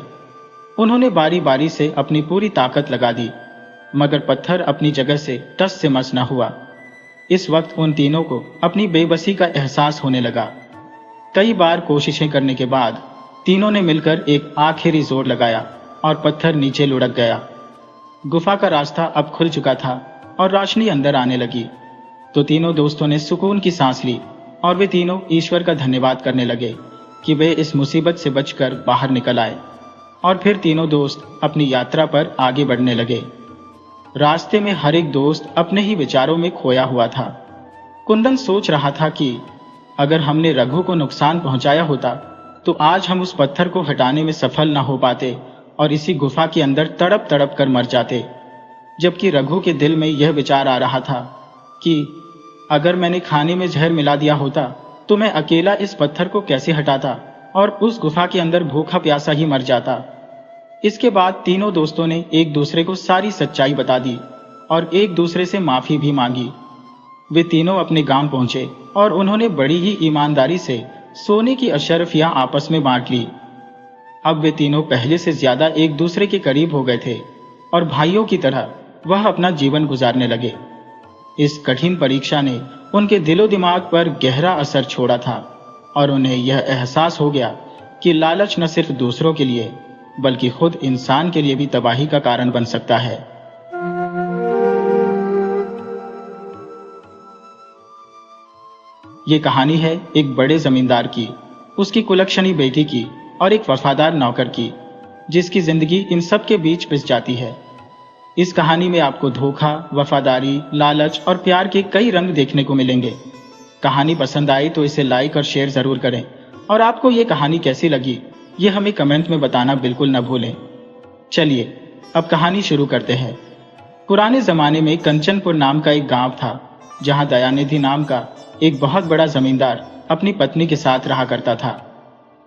उन्होंने बारी बारी से अपनी पूरी ताकत लगा दी, मगर पत्थर अपनी जगह से टस से मस न हुआ। इस वक्त उन तीनों को अपनी बेबसी का एहसास होने लगा। कई बार कोशिशें करने के बाद तीनों ने मिलकर एक आखिरी जोर लगाया और पत्थर नीचे लुढ़क गया। गुफा का रास्ता अब खुल चुका था और रोशनी अंदर आने लगी। तो तीनों दोस्तों ने सुकून की सांस ली और वे तीनों ईश्वर का धन्यवाद करने लगे कि वे इस मुसीबत से बचकर बाहर निकल आए। और फिर तीनों दोस्त अपनी यात्रा पर आगे बढ़ने लगे। रास्ते में हर एक दोस्त अपने ही विचारों में खोया हुआ था। कुंदन सोच रहा था कि अगर हमने रघु को नुकसान पहुंचाया होता तो आज हम उस पत्थर को हटाने में सफल न हो पाते और इसी गुफा के अंदर तड़प तड़प कर मर जाते। जबकि रघु के दिल में यह विचार आ रहा था कि अगर मैंने खाने में जहर मिला दिया होता तो मैं अकेला इस पत्थर को कैसे हटाता और उस गुफा के अंदर भूखा प्यासा ही मर जाता। इसके बाद तीनों दोस्तों ने एक दूसरे को सारी सच्चाई बता दी और एक दूसरे से माफी भी मांगी। वे तीनों अपने गांव पहुंचे और उन्होंने बड़ी ही ईमानदारी से सोने की अशरफियां आपस में बांट ली। अब वे तीनों पहले से ज्यादा एक दूसरे के करीब हो गए थे और भाइयों की तरह वह अपना जीवन गुजारने लगे। इस कठिन परीक्षा ने उनके दिलो दिमाग पर गहरा असर छोड़ा था और उन्हें यह एहसास हो गया कि लालच न सिर्फ दूसरों के लिए बल्कि खुद इंसान के लिए भी तबाही का कारण बन सकता है। ये कहानी है एक बड़े जमींदार की, उसकी कुलक्षणी बेटी की और एक वफादार नौकर की, जिसकी जिंदगी इन सब के बीच पिस जाती है। इस कहानी में आपको धोखा, वफादारी, लालच और प्यार के कई रंग देखने को मिलेंगे। कहानी पसंद आई तो इसे लाइक और शेयर जरूर करें और आपको ये कहानी कैसी लगी ये हमें कमेंट में बताना बिल्कुल न भूलें। चलिए अब कहानी शुरू करते हैं। पुराने जमाने में कंचनपुर नाम का एक गांव था जहां दयानिधि नाम का एक बहुत बड़ा जमींदार अपनी पत्नी के साथ रहा करता था।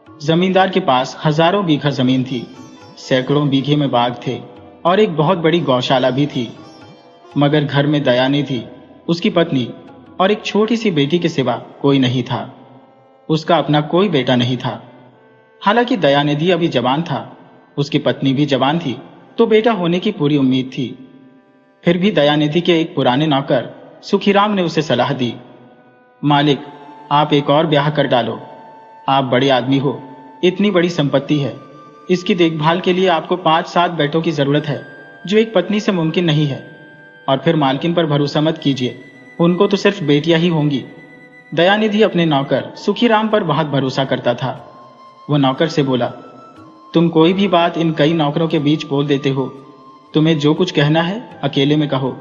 जमींदार के पास हजारों बीघा जमीन थी, सैकड़ों बीघे में बाग थे और एक बहुत बड़ी गौशाला भी थी। मगर घर में दयानिधि, उसकी पत्नी और एक छोटी सी बेटी के सिवा कोई नहीं था। उसका अपना कोई बेटा नहीं था। हालांकि दयानिधि अभी जवान था, उसकी पत्नी भी जवान थी, तो बेटा होने की पूरी उम्मीद थी। फिर भी दयानिधि के एक पुराने नौकर सुखीराम ने उसे सलाह दी, मालिक, आप एक और ब्याह कर डालो। आप बड़े आदमी हो, इतनी बड़ी संपत्ति है, इसकी देखभाल के लिए आपको 5-7 बेटों की जरूरत है, जो एक पत्नी से मुमकिन नहीं है। और फिर मालकिन पर भरोसा मत कीजिए, उनको तो सिर्फ बेटियां ही होंगी। दयानिधि अपने नौकर सुखीराम पर बहुत भरोसा करता था। वो नौकर से बोला, तुम कोई भी बात इन कई नौकरों के बीच बोल देते हो, तुम्हें जो कुछ कहना है अकेले में कहो।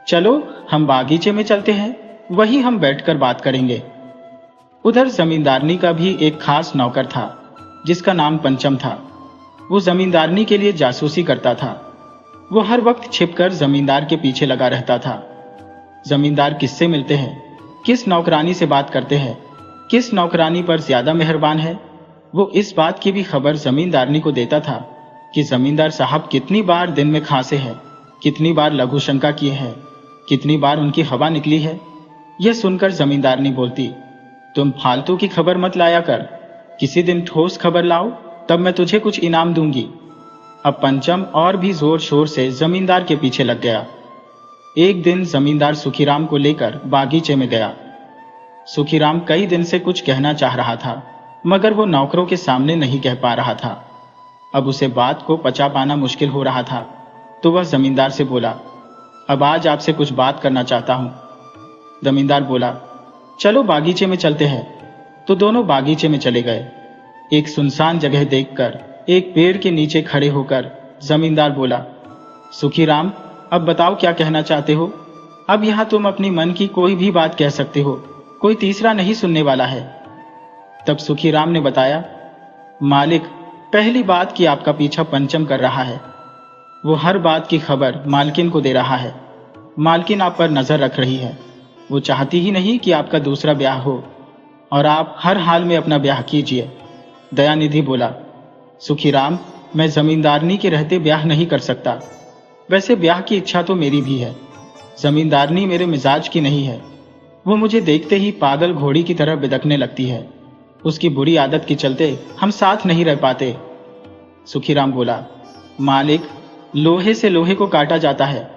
चलो हम बागीचे में चलते हैं, वहीं हम बैठकर बात करेंगे। उधर जमींदारनी का भी एक खास नौकर था जिसका नाम पंचम था। वो जमींदारनी के लिए जासूसी करता था। वो हर वक्त छिपकर जमींदार के पीछे लगा रहता था। जमींदार किससे मिलते हैं, किस नौकरानी से बात करते हैं, किस नौकरानी पर ज्यादा मेहरबान है, वो इस बात की भी खबर जमींदारनी को देता था कि जमींदार साहब कितनी बार दिन में खांसे हैं, कितनी बार लघु शंका किए हैं, कितनी बार उनकी हवा निकली है। यह सुनकर जमींदारनी बोलती, तुम फालतू की खबर मत लाया कर, किसी दिन ठोस खबर लाओ, तब मैं तुझे कुछ इनाम दूंगी। अब पंचम और भी जोर शोर से जमींदार के पीछे लग गया। एक दिन जमींदार सुखीराम को लेकर बागीचे में गया। सुखीराम कई दिन से कुछ कहना चाह रहा था, मगर वो नौकरों के सामने नहीं कह पा रहा था। अब उसे बात को पचा पाना मुश्किल हो रहा था, तो वह जमींदार से बोला, अब आज आपसे कुछ बात करना चाहता हूं। जमींदार बोला, चलो बागीचे में चलते हैं। तो दोनों बागीचे में चले गए। एक सुनसान जगह देखकर एक पेड़ के नीचे खड़े होकर जमींदार बोला, सुखीराम, अब बताओ क्या कहना चाहते हो। अब यहां तुम अपनी मन की कोई भी बात कह सकते हो, कोई तीसरा नहीं सुनने वाला है। तब सुखीराम ने बताया, मालिक, पहली बात कि आपका पीछा पंचम कर रहा है। वो हर बात की खबर मालकिन को दे रहा है। मालकिन आप पर नजर रख रही है। वो चाहती ही नहीं कि आपका दूसरा ब्याह हो और आप हर हाल में अपना ब्याह कीजिए। दयानिधि बोला, सुखीराम, मैं जमींदारनी के रहते ब्याह नहीं कर सकता। वैसे ब्याह की इच्छा तो मेरी भी है। जमींदारनी मेरे मिजाज की नहीं है। वो मुझे देखते ही पागल घोड़ी की तरह बिदकने लगती है। उसकी बुरी आदत के चलते हम साथ नहीं रह पाते। सुखीराम बोला, मालिक, लोहे से लोहे को काटा जाता है।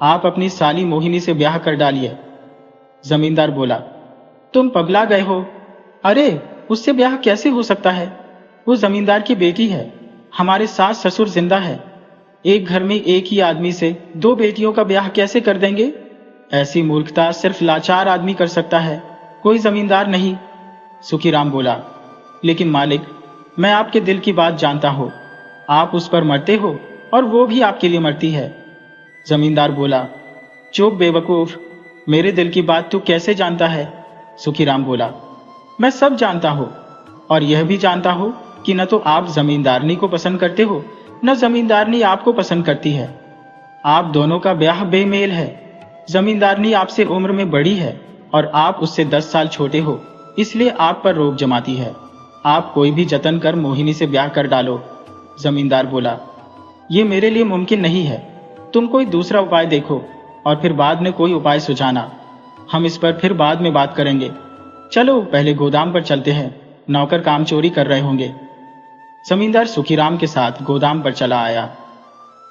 आप अपनी साली मोहिनी से ब्याह कर डालिए। जमींदार बोला, तुम पगला गए हो। अरे, उससे ब्याह कैसे हो सकता है? वो जमींदार की बेटी है। हमारे सास ससुर जिंदा है। एक घर में एक ही आदमी से 2 बेटियों का ब्याह कैसे कर देंगे? ऐसी मूर्खता सिर्फ लाचार आदमी कर सकता है, कोई जमींदार नहीं। सुखीराम बोला, लेकिन मालिक, मैं आपके दिल की बात जानता हूं। आप उस पर मरते हो और वो भी आपके लिए मरती है। जमींदार बोला, चुप बेवकूफ, मेरे दिल की बात तू कैसे जानता है? सुखीराम बोला, मैं सब जानता हूँ, और यह भी जानता हूँ कि न तो आप जमींदारनी को पसंद करते हो, न जमींदारनी आपको पसंद करती है। आप दोनों का ब्याह बेमेल है। जमींदारनी आपसे उम्र में बड़ी है और आप उससे 10 साल छोटे हो, इसलिए आप पर रोक जमाती है। आप कोई भी जतन कर मोहिनी से ब्याह कर डालो। जमींदार बोला, ये मेरे लिए मुमकिन नहीं है। तुम कोई दूसरा उपाय देखो और फिर बाद में कोई उपाय सुझाना। हम इस पर फिर बाद में बात करेंगे। चलो पहले गोदाम पर चलते हैं, नौकर काम चोरी कर रहे होंगे। जमींदार सुखीराम के साथ गोदाम पर चला आया।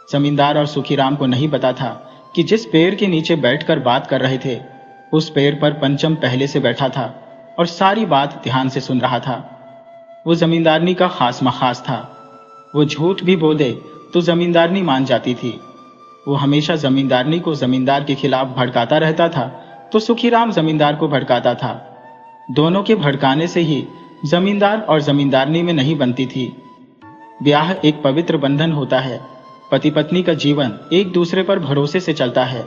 जमींदार और सुखीराम को नहीं पता था कि जिस पेड़ के नीचे बैठकर बात कर रहे थे, उस पेड़ पर पंचम पहले से बैठा था और सारी बात ध्यान से सुन रहा था। वो जमींदारनी का खास मखास था। वो झूठ भी बोल दे तो जमींदारनी मान जाती थी। वो हमेशा जमींदारनी को जमींदार के खिलाफ भड़काता रहता था, तो सुखीराम जमींदार को भड़काता था। दोनों के भड़काने से ही जमींदार और जमींदारनी में नहीं बनती थी। ब्याह एक पवित्र बंधन होता है। पति पत्नी का जीवन एक दूसरे पर भरोसे से चलता है।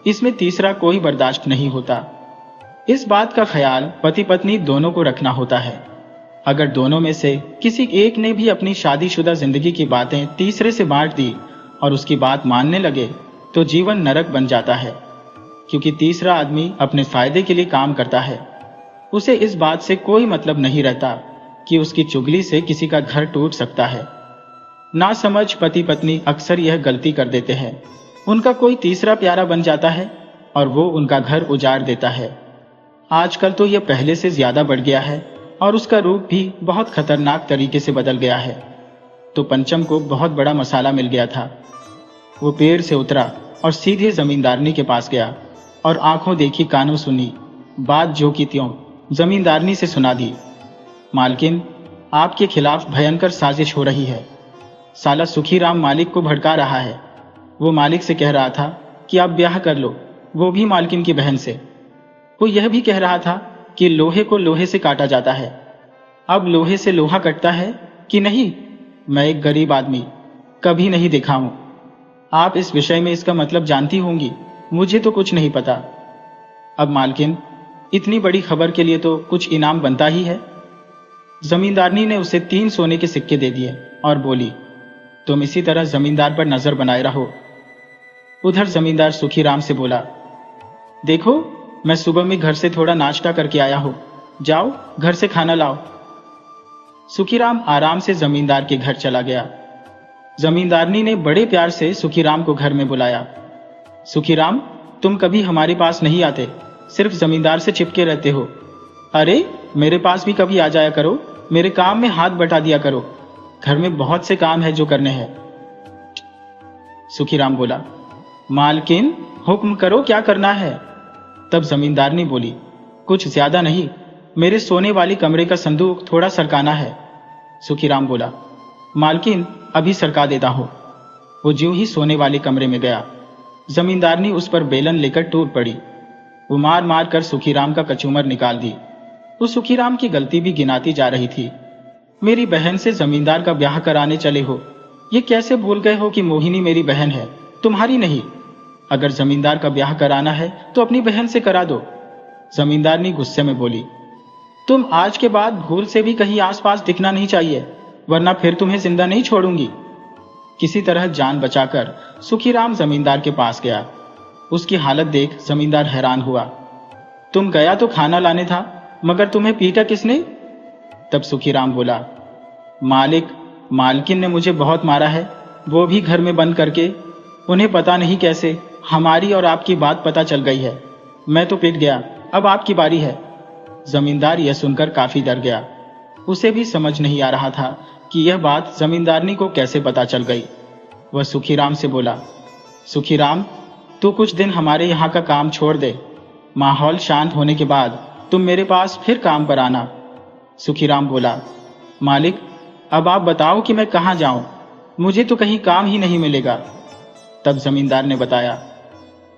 इसमें तीसरा कोई बर्दाश्त नहीं होता। इस बात का ख्याल पति पत्नी दोनों को रखना होता है। अगर दोनों में से किसी एक ने भी अपनी शादीशुदा जिंदगी की बातें तीसरे से बांट दी और उसकी बात मानने लगे, तो जीवन नरक बन जाता है, क्योंकि तीसरा आदमी अपने फायदे के लिए काम करता है। उसे इस बात से कोई मतलब नहीं रहता कि उसकी चुगली से किसी का घर टूट सकता है। ना समझ पति पत्नी अक्सर यह गलती कर देते हैं। उनका कोई तीसरा प्यारा बन जाता है और वो उनका घर उजाड़ देता है। आजकल तो यह पहले से ज्यादा बढ़ गया है और उसका रूप भी बहुत खतरनाक तरीके से बदल गया है। तो पंचम को बहुत बड़ा मसाला मिल गया था। वो पेड़ से उतरा और सीधे जमींदारनी के पास गया और आंखों देखी कानों सुनी बात जो की त्यों जमींदारनी से सुना दी। मालकिन, आपके खिलाफ भयंकर साजिश हो रही है। साला सुखीराम मालिक को भड़का रहा है। वो मालिक से कह रहा था कि आप ब्याह कर लो, वो भी मालकिन की बहन से। वो यह भी कह रहा था कि लोहे को लोहे से काटा जाता है। अब लोहे से लोहा कटता है कि नहीं, मैं एक गरीब आदमी, कभी नहीं देखा हूं। आप इस विषय में इसका मतलब जानती होंगी, मुझे तो कुछ नहीं पता। अब मालकिन, इतनी बड़ी खबर के लिए तो कुछ इनाम बनता ही है। जमींदारनी ने उसे 3 सोने के सिक्के दे दिए और बोली, तुम इसी तरह जमींदार पर नजर बनाए रहो। उधर जमींदार सुखीराम से बोला, देखो, मैं सुबह में घर से थोड़ा नाश्ता करके आया हूं, जाओ घर से खाना लाओ। सुखीराम आराम से जमींदार के घर चला गया। जमींदारनी ने बड़े प्यार से सुखीराम को घर में बुलाया। सुखीराम, तुम कभी हमारे पास नहीं आते, सिर्फ जमींदार से चिपके रहते हो। अरे, मेरे पास भी कभी आ जाया करो, मेरे काम में हाथ बटा दिया करो। घर में बहुत से काम है जो करने हैं। सुखीराम बोला, मालकिन, हुक्म करो, क्या करना है। तब जमींदारनी बोली, कुछ ज्यादा नहीं, मेरे सोने वाली कमरे का संदूक थोड़ा सरकाना है। सुखीराम बोला, मालकिन, अभी सरका देता हूं। वो ज्यों ही सोने वाले कमरे में गया, जमींदारनी उस पर बेलन लेकर टूट पड़ी। वो मार मार कर सुखीराम का कचूमर निकाल दी। वो सुखीराम की गलती भी गिनाती जा रही थी। मेरी बहन से जमींदार का ब्याह कराने चले हो, ये कैसे भूल गए हो कि मोहिनी मेरी बहन है, तुम्हारी नहीं। अगर जमींदार का ब्याह कराना है तो अपनी बहन से करा दो। जमींदारनी गुस्से में बोली, तुम आज के बाद भूल से भी कहीं आसपास दिखना नहीं चाहिए, वरना फिर तुम्हें जिंदा नहीं छोड़ूंगी। किसी तरह जान बचाकर सुखीराम जमींदार के पास गया। उसकी हालत देख जमींदार हैरान हुआ। तुम गया तो खाना लाने था, मगर तुम्हें पीटा किसने? तब सुखीराम बोला, मालकिन ने मुझे बहुत मारा है, वो भी घर में बंद करके। उन्हें पता नहीं कैसे हमारी और आपकी बात पता चल गई है। मैं तो पिट गया, अब आपकी बारी है। जमींदार यह सुनकर काफी डर गया। उसे भी समझ नहीं आ रहा था कि यह बात जमींदारनी को कैसे पता चल गई। वह सुखीराम से बोला, सुखीराम, तू कुछ दिन हमारे यहाँ का काम छोड़ दे। माहौल शांत होने के बाद तुम मेरे पास फिर काम पर आना। सुखीराम बोला, मालिक, अब आप बताओ कि मैं कहाँ जाऊं, मुझे तो कहीं काम ही नहीं मिलेगा। तब जमींदार ने बताया,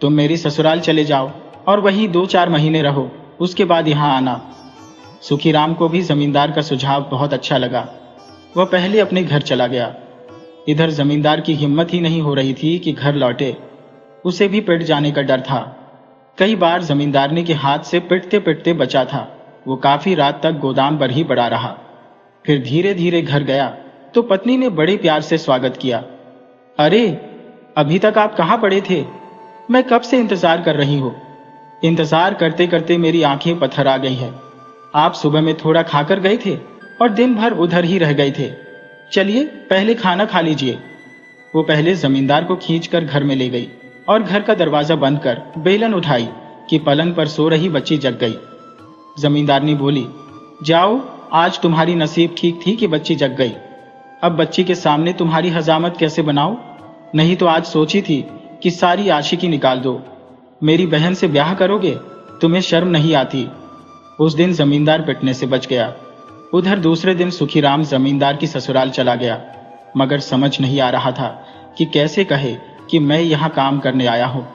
तुम मेरी ससुराल चले जाओ और वहीं 2-4 महीने रहो, उसके बाद यहाँ आना। सुखीराम को भी जमींदार का सुझाव बहुत अच्छा लगा। वह पहले अपने घर चला गया। इधर जमींदार की हिम्मत ही नहीं हो रही थी कि घर लौटे। उसे भी पिट जाने का डर था। कई बार जमींदारनी के हाथ से पिटते पिटते बचा था, वो काफी रात तक गोदाम पर ही पड़ा रहा। फिर धीरे धीरे घर गया तो पत्नी ने बड़े प्यार से स्वागत किया। अरे, अभी तक आप कहाँ पड़े थे? मैं कब से इंतजार कर रही हूँ। इंतजार करते करते मेरी आंखें पत्थर आ गई है। आप सुबह में थोड़ा खाकर गए थे और दिन भर उधर ही रह गए थे। चलिए पहले खाना खा लीजिए। वो पहले जमींदार को खींचकर घर में ले गई और घर का दरवाजा बंद कर बेलन उठाई कि पलंग पर सो रही बच्ची जग गई। जमींदारनी बोली, जाओ, आज तुम्हारी नसीब ठीक थी कि बच्ची जग गई। अब बच्ची के सामने तुम्हारी हजामत कैसे बनाओ? नहीं तो आज सोची थी कि सारी आशिकी निकाल दो। मेरी बहन से ब्याह करोगे? तुम्हें शर्म नहीं आती? उस दिन जमींदार पिटने से बच गया। उधर दूसरे दिन सुखीराम जमींदार की ससुराल चला गया, मगर समझ नहीं आ रहा था कि कैसे कहे कि मैं यहाँ काम करने आया हूँ।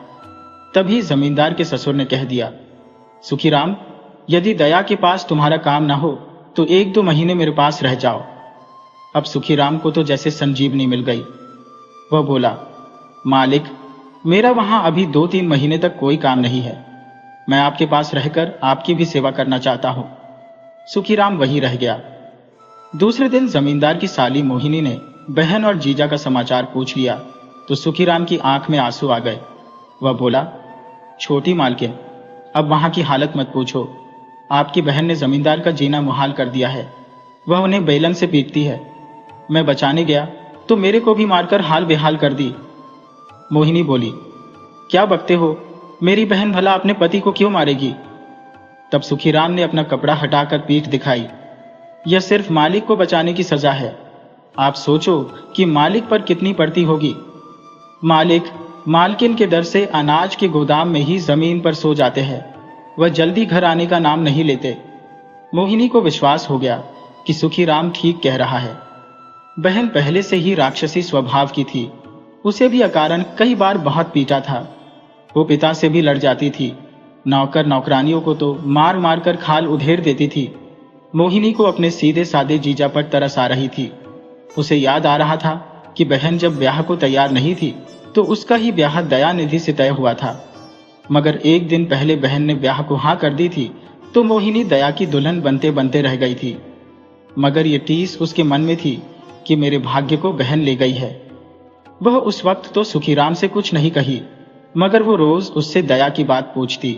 तभी जमींदार के ससुर ने कह दिया, सुखीराम, यदि दया के पास तुम्हारा काम ना हो तो 1-2 महीने मेरे पास रह जाओ। अब सुखीराम को तो जैसे संजीवनी मिल गई। वह बोला, मालिक, मेरा वहां अभी 2-3 महीने तक कोई काम नहीं है। मैं आपके पास रहकर आपकी भी सेवा करना चाहता हूं। सुखीराम वहीं रह गया। दूसरे दिन जमींदार की साली मोहिनी ने बहन और जीजा का समाचार पूछ लिया तो सुखीराम की आंख में आंसू आ गए। वह बोला, छोटी मालकिन, अब वहां की हालत मत पूछो। आपकी बहन ने जमींदार का जीना मुहाल कर दिया है। वह उन्हें बेलन से पीटती है। मैं बचाने गया तो मेरे को भी मारकर हाल बेहाल कर दी। मोहिनी बोली, क्या बकते हो? मेरी बहन भला अपने पति को क्यों मारेगी? तब सुखीराम ने अपना कपड़ा हटाकर पीठ दिखाई। यह सिर्फ मालिक को बचाने की सजा है। आप सोचो कि मालिक पर कितनी पड़ती होगी। मालिक मालकिन के डर से अनाज के गोदाम में ही जमीन पर सो जाते हैं। वह जल्दी घर आने का नाम नहीं लेते। मोहिनी को विश्वास हो गया कि सुखीराम ठीक कह रहा है। बहन पहले से ही राक्षसी स्वभाव की थी। उसे भी अकारण कई बार बहुत पीटा था। वो पिता से भी लड़ जाती थी। नौकर नौकरानियों को तो मार मार कर खाल उधेड़ देती थी। मोहिनी को अपने सीधे सादे जीजा पर तरस आ रही थी। उसे याद आ रहा था कि बहन जब ब्याह को तैयार नहीं थी तो उसका ही ब्याह दयानिधि से तय हुआ था। मगर एक दिन पहले बहन ने ब्याह को हाँ कर दी थी तो मोहिनी दया की दुल्हन बनते बनते रह गई थी। मगर ये टीस उसके मन में थी कि मेरे भाग्य को बहन ले गई है। वह उस वक्त तो सुखीराम से कुछ नहीं कही, मगर वो रोज उससे दया की बात पूछती।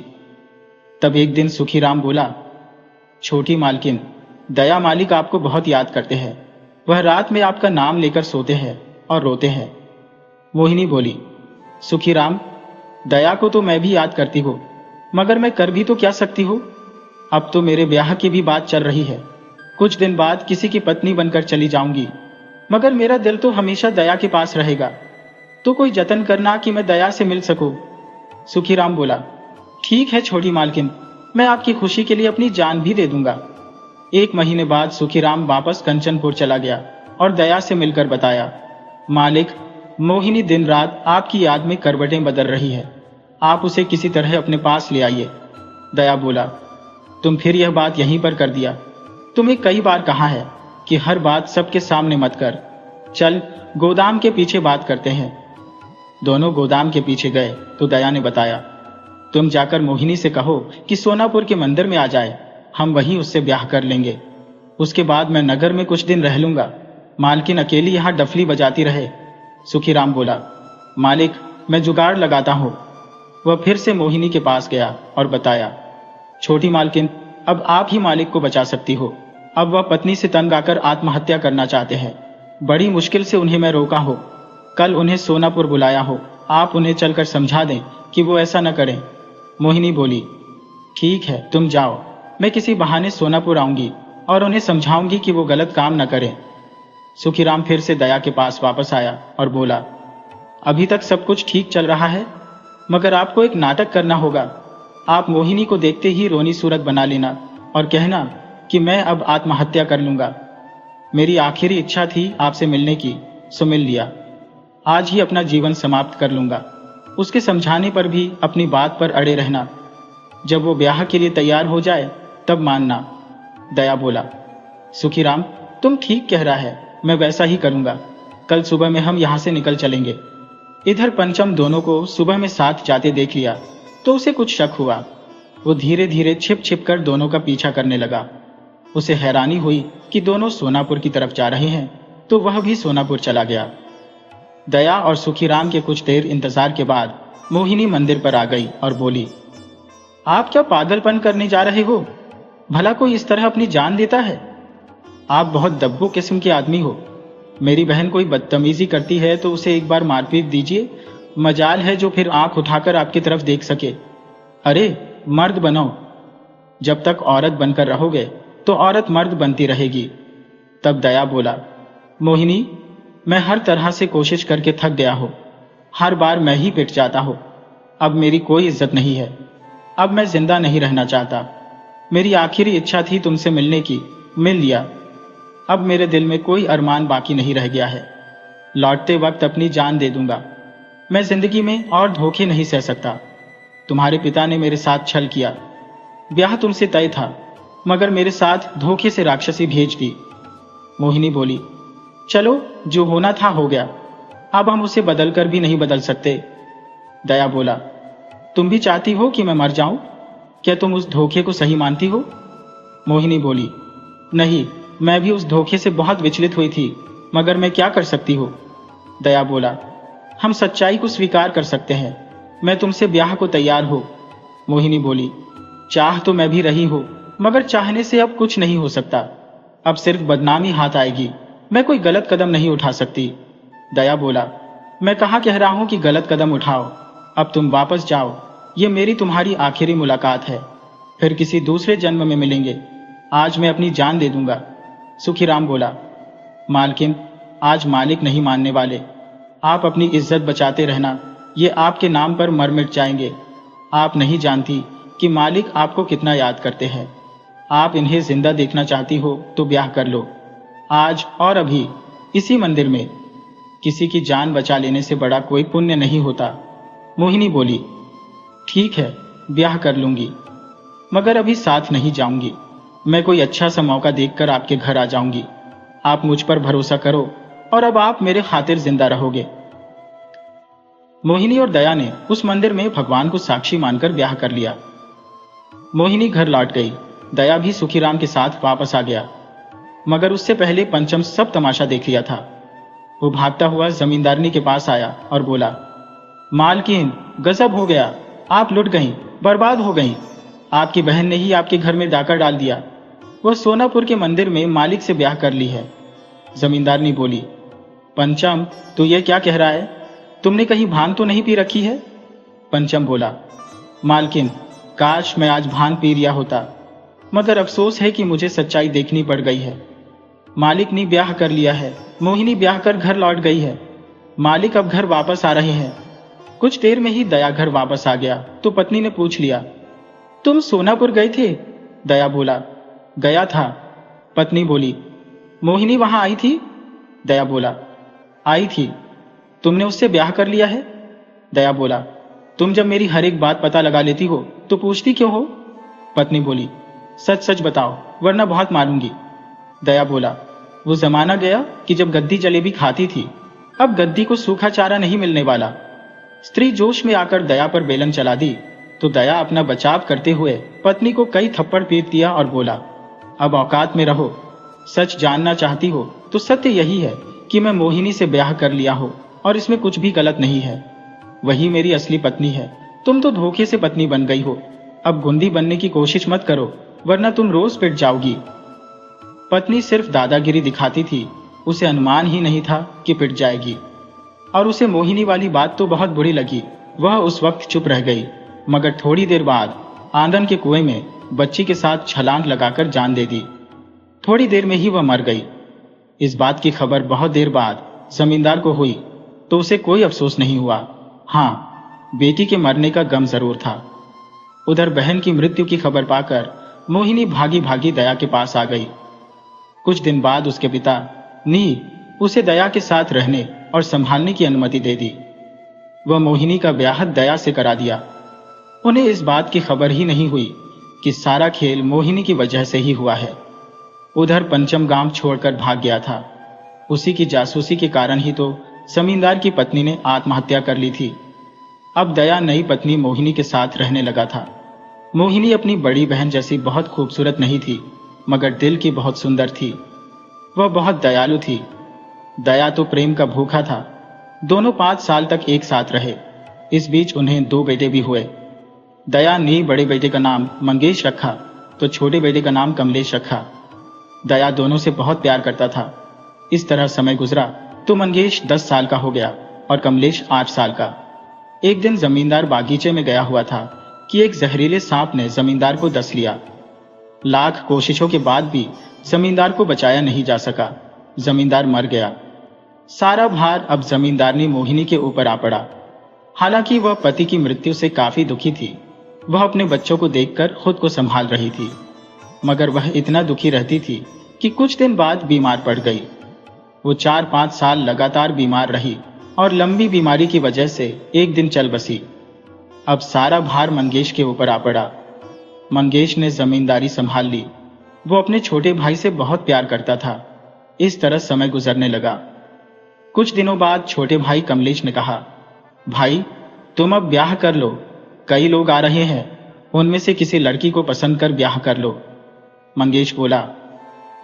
तब एक दिन सुखीराम बोला, छोटी मालकिन, दया मालिक आपको बहुत याद करते हैं। वह रात में आपका नाम लेकर सोते हैं और रोते हैं। मोहिनी बोली, सुखीराम, दया को तो मैं भी याद करती हूँ, मगर मैं कर भी तो क्या सकती हूँ। अब तो मेरे ब्याह की भी बात चल रही है। कुछ दिन बाद किसी की पत्नी बनकर चली जाऊंगी, मगर मेरा दिल तो हमेशा दया के पास रहेगा। तो कोई जतन करना कि मैं दया से मिल सकूं। सुखीराम बोला, ठीक है छोटी मालकिन, मैं आपकी खुशी के लिए अपनी जान भी दे दूंगा। 1 महीने बाद सुखीराम वापस कंचनपुर चला गया और दया से मिलकर बताया, मालिक, मोहिनी दिन रात आपकी याद में करवटें बदल रही है। आप उसे किसी तरह अपने पास ले आइए। दया बोला, तुम फिर यह बात यहीं पर कर दिया। तुम्हें कई बार कहा है कि हर बात सबके सामने मत कर। चल गोदाम के पीछे बात करते हैं। दोनों गोदाम के पीछे गए तो दया ने बताया, तुम जाकर मोहिनी से कहो कि सोनापुर के मंदिर में आ जाए। हम वहीं उससे ब्याह कर लेंगे। उसके बाद मैं नगर में कुछ दिन रह लूंगा। मालकिन अकेली यहाँ डफली बजाती रहे। सुखीराम बोला, मालिक, मैं जुगाड़ लगाता हूँ। वह फिर से मोहिनी के पास गया और बताया, छोटी मालकिन, अब आप ही मालिक को बचा सकती हो। अब वह पत्नी से तंग आकर आत्महत्या करना चाहते हैं। बड़ी मुश्किल से उन्हें मैं रोका हो। कल उन्हें सोनापुर बुलाया हो। आप उन्हें चलकर समझा दें कि वो ऐसा न करें। मोहिनी बोली, ठीक है, तुम जाओ। मैं किसी बहाने सोनापुर आऊंगी और उन्हें समझाऊंगी कि वो गलत काम न करें। सुखीराम फिर से दया के पास वापस आया और बोला, अभी तक सब कुछ ठीक चल रहा है, मगर आपको एक नाटक करना होगा। आप मोहिनी को देखते ही रोनी सूरत बना लेना और कहना कि मैं अब आत्महत्या कर लूंगा। मेरी आखिरी इच्छा थी आपसे मिलने की, सो मिल लिया। आज ही अपना जीवन समाप्त कर लूंगा। उसके समझाने पर भी अपनी बात पर अड़े रहना। जब वो ब्याह के लिए तैयार हो जाए तब मानना। दया बोला, सुखीराम, तुम ठीक कह रहा है, मैं वैसा ही करूंगा। कल सुबह में हम यहां से निकल चलेंगे। इधर पंचम दोनों को सुबह में साथ जाते देख लिया तो उसे कुछ शक हुआ। वो धीरे धीरे छिप छिप कर दोनों का पीछा करने लगा। उसे हैरानी हुई कि दोनों सोनापुर की तरफ जा रहे हैं, तो वह भी सोनापुर चला गया। दया और सुखीराम के कुछ देर इंतजार के बाद मोहिनी मंदिर पर आ गई और बोली, आप क्या पागलपन करने जा रहे हो? भला कोई इस तरह अपनी जान देता है? आप बहुत दब्बू किस्म के आदमी हो। मेरी बहन कोई बदतमीजी करती है तो उसे एक बार मारपीट दीजिए, मजाल है जो फिर आंख उठाकर आपकी तरफ देख सके। अरे मर्द बनो। जब तक औरत बनकर रहोगे तो औरत मर्द बनती रहेगी। तब दया बोला, मोहिनी, मैं हर तरह से कोशिश करके थक गया हूं। हर बार मैं ही पिट जाता हूं। अब मेरी कोई इज्जत नहीं है। अब मैं जिंदा नहीं रहना चाहता। मेरी आखिरी इच्छा थी तुमसे मिलने की, मिल लिया। अब मेरे दिल में कोई अरमान बाकी नहीं रह गया है। लौटते वक्त अपनी जान दे दूंगा। मैं जिंदगी में और धोखे नहीं सह सकता। तुम्हारे पिता ने मेरे साथ छल किया। ब्याह तुमसे तय था, मगर मेरे साथ धोखे से राक्षसी भेज दी। मोहिनी बोली, चलो जो होना था हो गया। अब हम उसे बदल कर भी नहीं बदल सकते। दया बोला, तुम भी चाहती हो कि मैं मर जाऊं? क्या तुम उस धोखे को सही मानती हो? मोहिनी बोली, नहीं, मैं भी उस धोखे से बहुत विचलित हुई थी, मगर मैं क्या कर सकती हूँ? दया बोला, हम सच्चाई को स्वीकार कर सकते हैं। मैं तुमसे ब्याह को तैयार हूँ। मोहिनी बोली, चाह तो मैं भी रही हूँ, मगर चाहने से अब कुछ नहीं हो सकता। अब सिर्फ बदनामी हाथ आएगी। मैं कोई गलत कदम नहीं उठा सकती। दया बोला, मैं कहाँ कह रहा हूं कि गलत कदम उठाओ। अब तुम वापस जाओ। ये मेरी तुम्हारी आखिरी मुलाकात है। फिर किसी दूसरे जन्म में मिलेंगे। आज मैं अपनी जान दे दूंगा। सुखीराम बोला, मालकिन, आज मालिक नहीं मानने वाले। आप अपनी इज्जत बचाते रहना। ये आपके नाम पर मर मिट जाएंगे। आप नहीं जानती कि मालिक आपको कितना याद करते हैं। आप इन्हें जिंदा देखना चाहती हो तो ब्याह कर लो, आज और अभी, इसी मंदिर में। किसी की जान बचा लेने से बड़ा कोई पुण्य नहीं होता। मोहिनी बोली, ठीक है, ब्याह कर लूंगी, मगर अभी साथ नहीं जाऊंगी। मैं कोई अच्छा सा मौका देखकर आपके घर आ जाऊंगी। आप मुझ पर भरोसा करो और अब आप मेरे खातिर जिंदा रहोगे। मोहिनी और दया ने उस मंदिर में भगवान को साक्षी मानकर ब्याह कर लिया। मोहिनी घर लौट गई। दया भी सुखीराम के साथ वापस आ गया, मगर उससे पहले पंचम सब तमाशा देख लिया था। वो भागता हुआ जमींदारनी के पास आया और बोला, मालकिन, गजब हो गया। आप लुट गईं, बर्बाद हो गईं। आपकी बहन ने ही आपके घर में डाका डाल दिया। वह सोनापुर के मंदिर में मालिक से ब्याह कर ली है। जमींदारनी बोली, पंचम, तू ये क्या कह रहा है? तुमने कहीं भांग तो नहीं पी रखी है? पंचम बोला, मालकिन, काश मैं आज भांग पी लिया होता, मगर अफसोस है कि मुझे सच्चाई देखनी पड़ गई है। मालिक ने ब्याह कर लिया है। मोहिनी ब्याह कर घर लौट गई है। मालिक अब घर वापस आ रहे हैं। कुछ देर में ही दया घर वापस आ गया तो पत्नी ने पूछ लिया, तुम सोनापुर गए थे? दया बोला, गया था। पत्नी बोली, मोहिनी वहां आई थी? दया बोला, आई थी। तुमने उससे ब्याह कर लिया है? दया बोला, तुम जब मेरी हर एक बात पता लगा लेती हो तो पूछती क्यों हो? पत्नी बोली, सच सच बताओ, वरना बहुत मारूंगी। दया बोला, वो जमाना गया कि जब गद्दी जलेबी खाती थी। अब गद्दी को सूखा चारा नहीं मिलने वाला। स्त्री जोश में आकर दया पर बेलन चला दी तो दया अपना बचाव करते हुए पत्नी को कई थप्पड़ पीट दिया और बोला, अब औकात में रहो। सच जानना चाहती हो तो सत्य यही है कि मैं मोहिनी से ब्याह कर लिया हो और इसमें कुछ भी गलत नहीं है। वही मेरी असली पत्नी है। तुम तो धोखे से पत्नी बन गई हो। अब गुंदी बनने की कोशिश मत करो, वरना तुम रोज पिट जाओगी। पत्नी सिर्फ दादागिरी दिखाती थी। उसे अनुमान ही नहीं था कि पिट जाएगी। और उसे मोहिनी वाली बात तो बहुत बुरी लगी। वह उस वक्त चुप रह गई, मगर थोड़ी देर बाद आंगन के कुएं में बच्ची के साथ छलांग लगाकर जान दे दी। थोड़ी देर में ही वह मर गई। इस बात की खबर बहुत देर बाद जमींदार को हुई तो उसे कोई अफसोस नहीं हुआ। हाँ, बेटी के मरने का गम जरूर था। उधर बहन की मृत्यु की खबर पाकर मोहिनी भागी भागी दया के पास आ गई। कुछ दिन बाद उसके पिता ने उसे दया के साथ रहने और संभालने की अनुमति दे दी। वह मोहिनी का ब्याह दया से करा दिया। उन्हें इस बात की खबर ही नहीं हुई कि सारा खेल मोहिनी की वजह से ही हुआ है। उधर पंचम गांव छोड़कर भाग गया था। उसी की जासूसी के कारण ही तो जमींदार की पत्नी ने आत्महत्या कर ली थी। अब दया नई पत्नी मोहिनी के साथ रहने लगा था। मोहिनी अपनी बड़ी बहन जैसी बहुत खूबसूरत नहीं थी, मगर दिल की बहुत सुंदर थी। वह बहुत दयालु थी। दया तो प्रेम का भूखा था। दोनों 5 साल तक एक साथ रहे। इस बीच उन्हें 2 बेटे भी हुए। दया ने बड़े बेटे का नाम मंगेश रखा तो छोटे बेटे का नाम कमलेश रखा। दया दोनों से बहुत प्यार करता था। इस तरह समय गुजरा तो मंगेश 10 साल का हो गया और कमलेश 8 साल का। एक दिन जमींदार बागीचे में गया हुआ था कि एक जहरीले सांप ने जमींदार को डस लिया। लाख कोशिशों के बाद भी जमींदार को बचाया नहीं जा सका। जमींदार मर गया। सारा भार अब जमींदारनी मोहिनी के ऊपर आ पड़ा। हालांकि वह पति की मृत्यु से काफी दुखी थी। वह अपने बच्चों को देखकर खुद को संभाल रही थी, मगर वह इतना दुखी रहती थी कि कुछ दिन बाद बीमार पड़ गई। वो 4-5 साल लगातार बीमार रही और लंबी बीमारी की वजह से एक दिन चल बसी। अब सारा भार मंगेश के ऊपर आ पड़ा। मंगेश ने जमींदारी संभाल ली। वो अपने छोटे भाई से बहुत प्यार करता था। इस तरह समय गुजरने लगा। कुछ दिनों बाद छोटे भाई कमलेश ने कहा, भाई तुम अब ब्याह कर लो। कई लोग आ रहे हैं, उनमें से किसी लड़की को पसंद कर ब्याह कर लो। मंगेश बोला,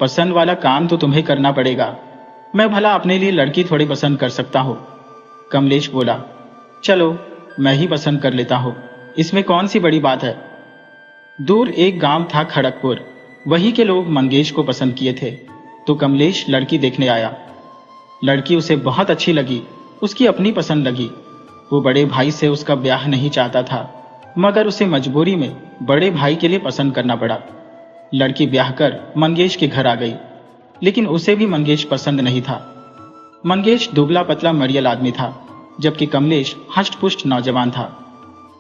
पसंद वाला काम तो तुम्हें करना पड़ेगा। मैं भला अपने लिए लड़की थोड़ी पसंद कर सकता हूँ। कमलेश बोला, चलो मैं ही पसंद कर लेता हूँ, इसमें कौन सी बड़ी बात है। दूर एक गांव था खड़गपुर। वहीं के लोग मंगेश को पसंद किए थे तो कमलेश लड़की देखने आया। लड़की उसे बहुत अच्छी लगी। उसकी अपनी पसंद लगी। वो बड़े भाई से उसका ब्याह नहीं चाहता था, मगर उसे मजबूरी में बड़े भाई के लिए पसंद करना पड़ा। लड़की ब्याह कर मंगेश के घर आ गई, लेकिन उसे भी मंगेश पसंद नहीं था। मंगेश दुबला पतला मरियल आदमी था, जबकि कमलेश हष्ट पुष्ट नौजवान था।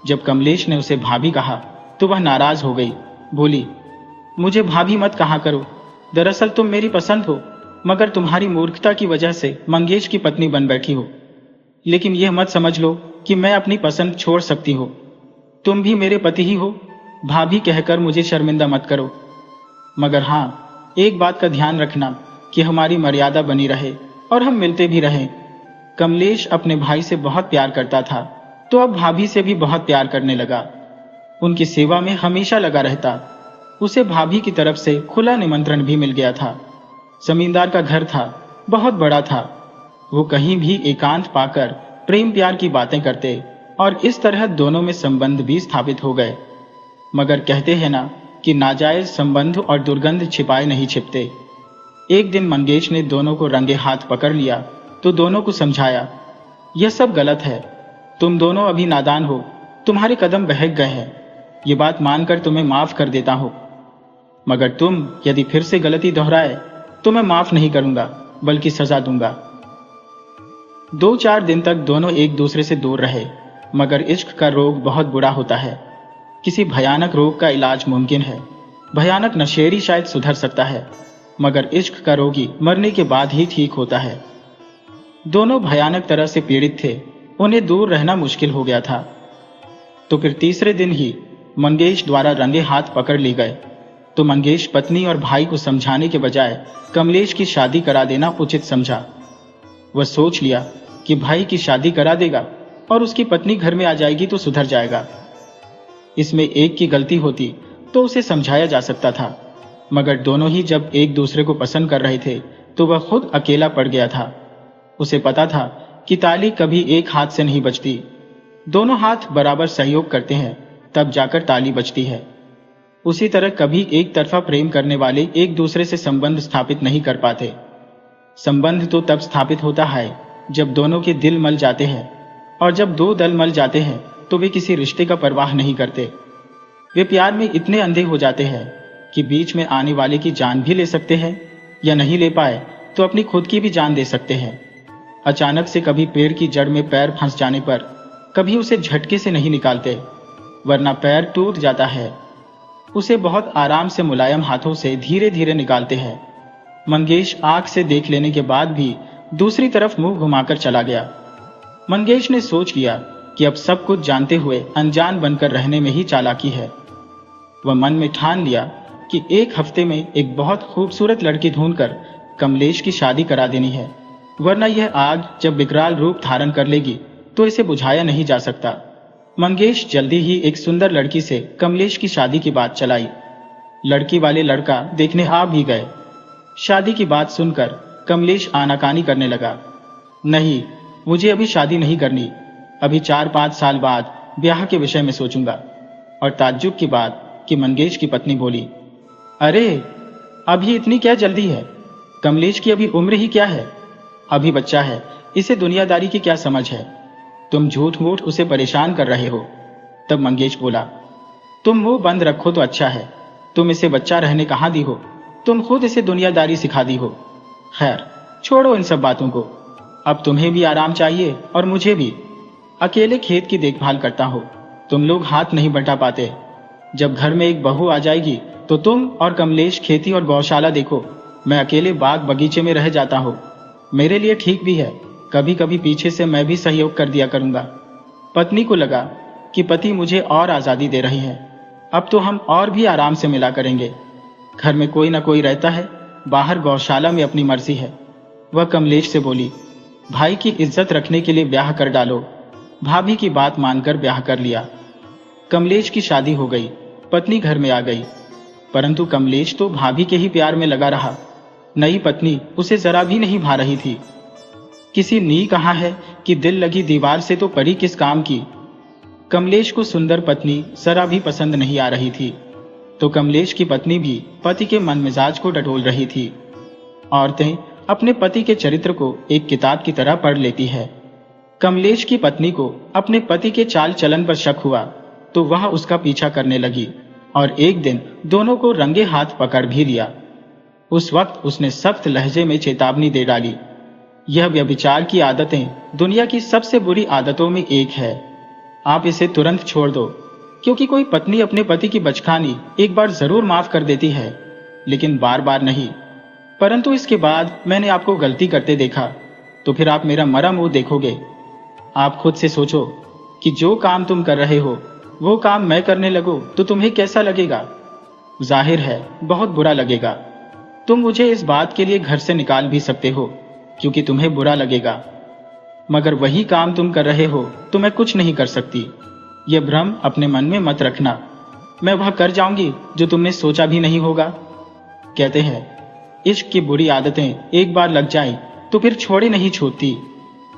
जब कमलेश ने उसे भाभी कहा तो वह नाराज हो गई। बोली, मुझे भाभी मत कहा करो। दरअसल तुम मेरी पसंद हो, मगर तुम्हारी मूर्खता की वजह से मंगेश की पत्नी बन बैठी हो। लेकिन यह मत समझ लो कि मैं अपनी पसंद छोड़ सकती हो। तुम भी मेरे पति ही हो। भाभी कहकर मुझे शर्मिंदा मत करो। मगर हाँ, एक बात का ध्यान रखना कि हमारी मर्यादा बनी रहे और हम मिलते भी रहें। कमलेश अपने भाई से बहुत प्यार करता था, तो अब भाभी से भी बहुत प्यार करने लगा। उनकी सेवा में हमेशा लगा रहता। उसे भाभी की तरफ से खुला निमंत्रण भी मिल गया था। जमींदार का घर था, बहुत बड़ा था। वो कहीं भी एकांत पाकर प्रेम प्यार की बातें करते और इस तरह दोनों में संबंध भी स्थापित हो गए। मगर कहते हैं ना कि नाजायज संबंध और दुर्गंध छिपाए नहीं छिपते। एक दिन मंगेश ने दोनों को रंगे हाथ पकड़ लिया तो दोनों को समझाया, यह सब गलत है। तुम दोनों अभी नादान हो, तुम्हारे कदम बहक गए हैं। ये बात मानकर तुम्हें माफ कर देता हूं, मगर तुम यदि फिर से गलती दोहराए तो मैं माफ नहीं करूंगा, बल्कि सजा दूंगा। 2-4 दिन तक दोनों एक दूसरे से दूर रहे, मगर इश्क का रोग बहुत बुरा होता है। किसी भयानक रोग का इलाज मुमकिन है। भयानक नशेड़ी शायद सुधर सकता है, मगर इश्क का रोगी मरने के बाद ही ठीक होता है। दोनों भयानक तरह से पीड़ित थे। उन्हें दूर रहना मुश्किल हो गया था। तो फिर तीसरे दिन ही मंगेश द्वारा रंगे हाथ पकड़ लिए गए। तो मंगेश पत्नी और भाई को समझाने के बजाय कमलेश की शादी करा देना उचित समझा। वह सोच लिया कि भाई की शादी करा देगा और उसकी पत्नी घर में आ जाएगी तो सुधर जाएगा। इसमें एक की गलती होती तो उसे समझाया जा सकता था, मगर दोनों ही जब एक दूसरे को पसंद कर रहे थे तो वह खुद अकेला पड़ गया था। उसे पता था कि ताली कभी एक हाथ से नहीं बजती। दोनों हाथ बराबर सहयोग करते हैं तब जाकर ताली बजती है। उसी तरह कभी एक तरफा प्रेम करने वाले एक दूसरे से संबंध स्थापित नहीं कर पाते। संबंध तो तब स्थापित होता है जब दोनों के दिल मल जाते हैं, और जब 2 दल मल जाते हैं तो वे किसी रिश्ते का परवाह नहीं करते। वे प्यार में इतने अंधे हो जाते हैं कि बीच में आने वाले की जान भी ले सकते हैं, या नहीं ले पाए तो अपनी खुद की भी जान दे सकते हैं। अचानक से कभी पेड़ की जड़ में पैर फंस जाने पर कभी उसे झटके से नहीं निकालते, वरना पैर टूट जाता है। उसे बहुत आराम से मुलायम हाथों से धीरे धीरे निकालते हैं। मंगेश आंख से देख लेने के बाद भी दूसरी तरफ मुंह घुमाकर चला गया। मंगेश ने सोच लिया कि अब सब कुछ जानते हुए अनजान बनकर रहने में ही चालाकी है। वह मन में ठान लिया कि 1 हफ्ते में एक बहुत खूबसूरत लड़की ढूंढकर कमलेश की शादी करा देनी है, वरना यह आग जब विकराल रूप धारण कर लेगी तो इसे बुझाया नहीं जा सकता। मंगेश जल्दी ही एक सुंदर लड़की से कमलेश की शादी की बात चलाई। लड़की वाले लड़का देखने आ भी गए। शादी की बात सुनकर कमलेश आनाकानी करने लगा। नहीं, मुझे अभी शादी नहीं करनी, अभी 4-5 साल बाद ब्याह के विषय में सोचूंगा। और ताज्जुब की बात कि मंगेश की पत्नी बोली, अरे अभी इतनी क्या जल्दी है? कमलेश की अभी उम्र ही क्या है? अभी बच्चा है, इसे दुनियादारी की क्या समझ है? तुम झूठ मूठ उसे परेशान कर रहे हो। तब मंगेश बोला, तुम मुंह बंद रखो तो अच्छा है। तुम इसे बच्चा रहने कहाँ दी हो? तुम खुद इसे दुनियादारी सिखा दी हो। खैर छोड़ो इन सब बातों को। अब तुम्हें भी आराम चाहिए और मुझे भी। अकेले खेत की देखभाल करता हो, तुम लोग हाथ नहीं बंटा पाते। जब घर में एक बहू आ जाएगी तो तुम और कमलेश खेती और गौशाला देखो, मैं अकेले बाग बगीचे में रह जाता हूँ। मेरे लिए ठीक भी है, कभी कभी पीछे से मैं भी सहयोग कर दिया करूंगा। पत्नी को लगा कि पति मुझे और आज़ादी दे रहे हैं, अब तो हम और भी आराम से मिला करेंगे। घर में कोई ना कोई रहता है, बाहर गौशाला में अपनी मर्जी है। वह कमलेश से बोली, भाई की इज्जत रखने के लिए ब्याह कर डालो। भाभी की बात मानकर ब्याह कर लिया। कमलेश की शादी हो गई, पत्नी घर में आ गई, परंतु कमलेश तो भाभी के ही प्यार में लगा रहा। नई पत्नी उसे जरा भी नहीं भा रही थी। किसी नी कहा है कि दिल लगी दीवार से तो पड़ी किस काम की। कमलेश को सुंदर पत्नी जरा भी पसंद नहीं आ रही थी, तो कमलेश की पत्नी भी पति के मन मिजाज को डटोल रही थी। औरतें अपने पति के चरित्र को एक किताब की तरह पढ़ लेती है। कमलेश की पत्नी को अपने पति के चाल चलन पर शक हुआ, तो वह उसका पीछा करने लगी और एक दिन दोनों को रंगे हाथ पकड़ भी लिया। उस वक्त उसने सख्त लहजे में चेतावनी दे डाली, यह व्यभिचार की आदतें दुनिया की सबसे बुरी आदतों में एक है। आप इसे तुरंत छोड़ दो, क्योंकि कोई पत्नी अपने पति की बचकानी एक बार जरूर माफ कर देती है, लेकिन बार बार नहीं। परंतु इसके बाद मैंने आपको गलती करते देखा, तो फिर आप मेरा मरा मुंह देखोगे। आप खुद से सोचो कि जो काम तुम कर रहे हो वो काम मैं करने लगूं तो तुम्हें कैसा लगेगा? जाहिर है बहुत बुरा लगेगा। तुम मुझे इस बात के लिए घर से निकाल भी सकते हो, क्योंकि तुम्हें बुरा लगेगा, मगर वही काम तुम कर रहे हो तो मैं कुछ नहीं कर सकती। यह भ्रम अपने मन में मत रखना। मैं वह कर जाऊंगी जो तुमने सोचा भी नहीं होगा। कहते हैं इश्क की बुरी आदतें एक बार लग जाए तो फिर छोड़े नहीं छूटती।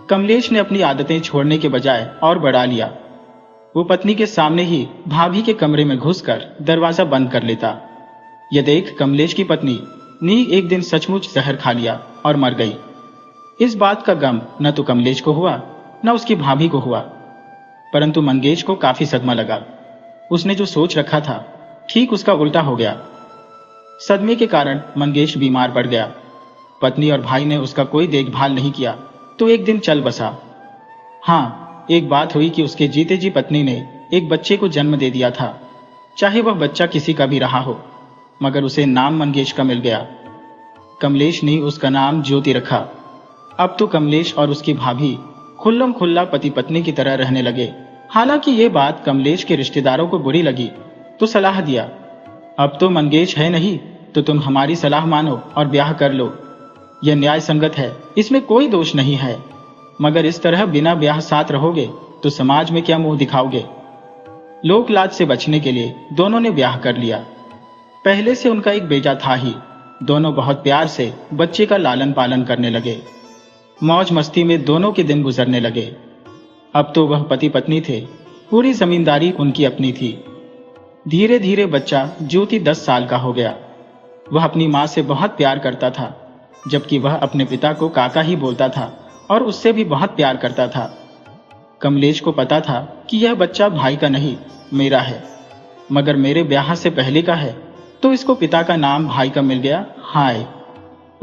कमलेश ने अपनी आदतें छोड़ने के बजाय और बढ़ा लिया। वो पत्नी के सामने ही भाभी के कमरे में घुसकर दरवाजा बंद कर लेता। यह देख कमलेश की पत्नी ने एक दिन सचमुच जहर खा लिया और मर गई। इस बात का गम न तो कमलेश को हुआ न उसकी भाभी को हुआ, परंतु मंगेश को काफी सदमा लगा। उसने जो सोच रखा था ठीक उसका उल्टा हो गया। सदमे के कारण मंगेश बीमार पड़ गया। पत्नी और भाई ने उसका कोई देखभाल नहीं किया, तो एक दिन चल बसा। हाँ, एक बात हुई कि उसके जीते जी पत्नी ने एक बच्चे को जन्म दे दिया था। चाहे वह बच्चा किसी का भी रहा हो, मगर उसे नाम मंगेश का मिल गया। कमलेश ने उसका नाम ज्योति रखा। अब तो कमलेश और उसकी भाभी खुल्लम खुल्ला पति पत्नी की तरह रहने लगे। हालांकि ये बात कमलेश के रिश्तेदारों को बुरी लगी, तो सलाह दिया, अब तो मंगेश है नहीं तो तुम हमारी सलाह मानो और ब्याह कर लो। यह न्याय संगत है, इसमें कोई दोष नहीं है, मगर इस तरह बिना ब्याह साथ रहोगे तो समाज में क्या मुंह दिखाओगे? लोक लाज से बचने के लिए दोनों ने ब्याह कर लिया। पहले से उनका एक बेटा था ही। दोनों बहुत प्यार से बच्चे का लालन पालन करने लगे। मौज मस्ती में दोनों के दिन गुजरने लगे। अब तो वह पति पत्नी थे, पूरी जमींदारी उनकी अपनी थी। धीरे धीरे बच्चा ज्योति 10 साल का हो गया। वह अपनी माँ से बहुत प्यार करता था, जबकि वह अपने पिता को काका ही बोलता था और उससे भी बहुत प्यार करता था। कमलेश को पता था कि यह बच्चा भाई का नहीं, मेरा है, मगर मेरे ब्याह से पहले का है, तो इसको पिता का नाम भाई का मिल गया। हाय!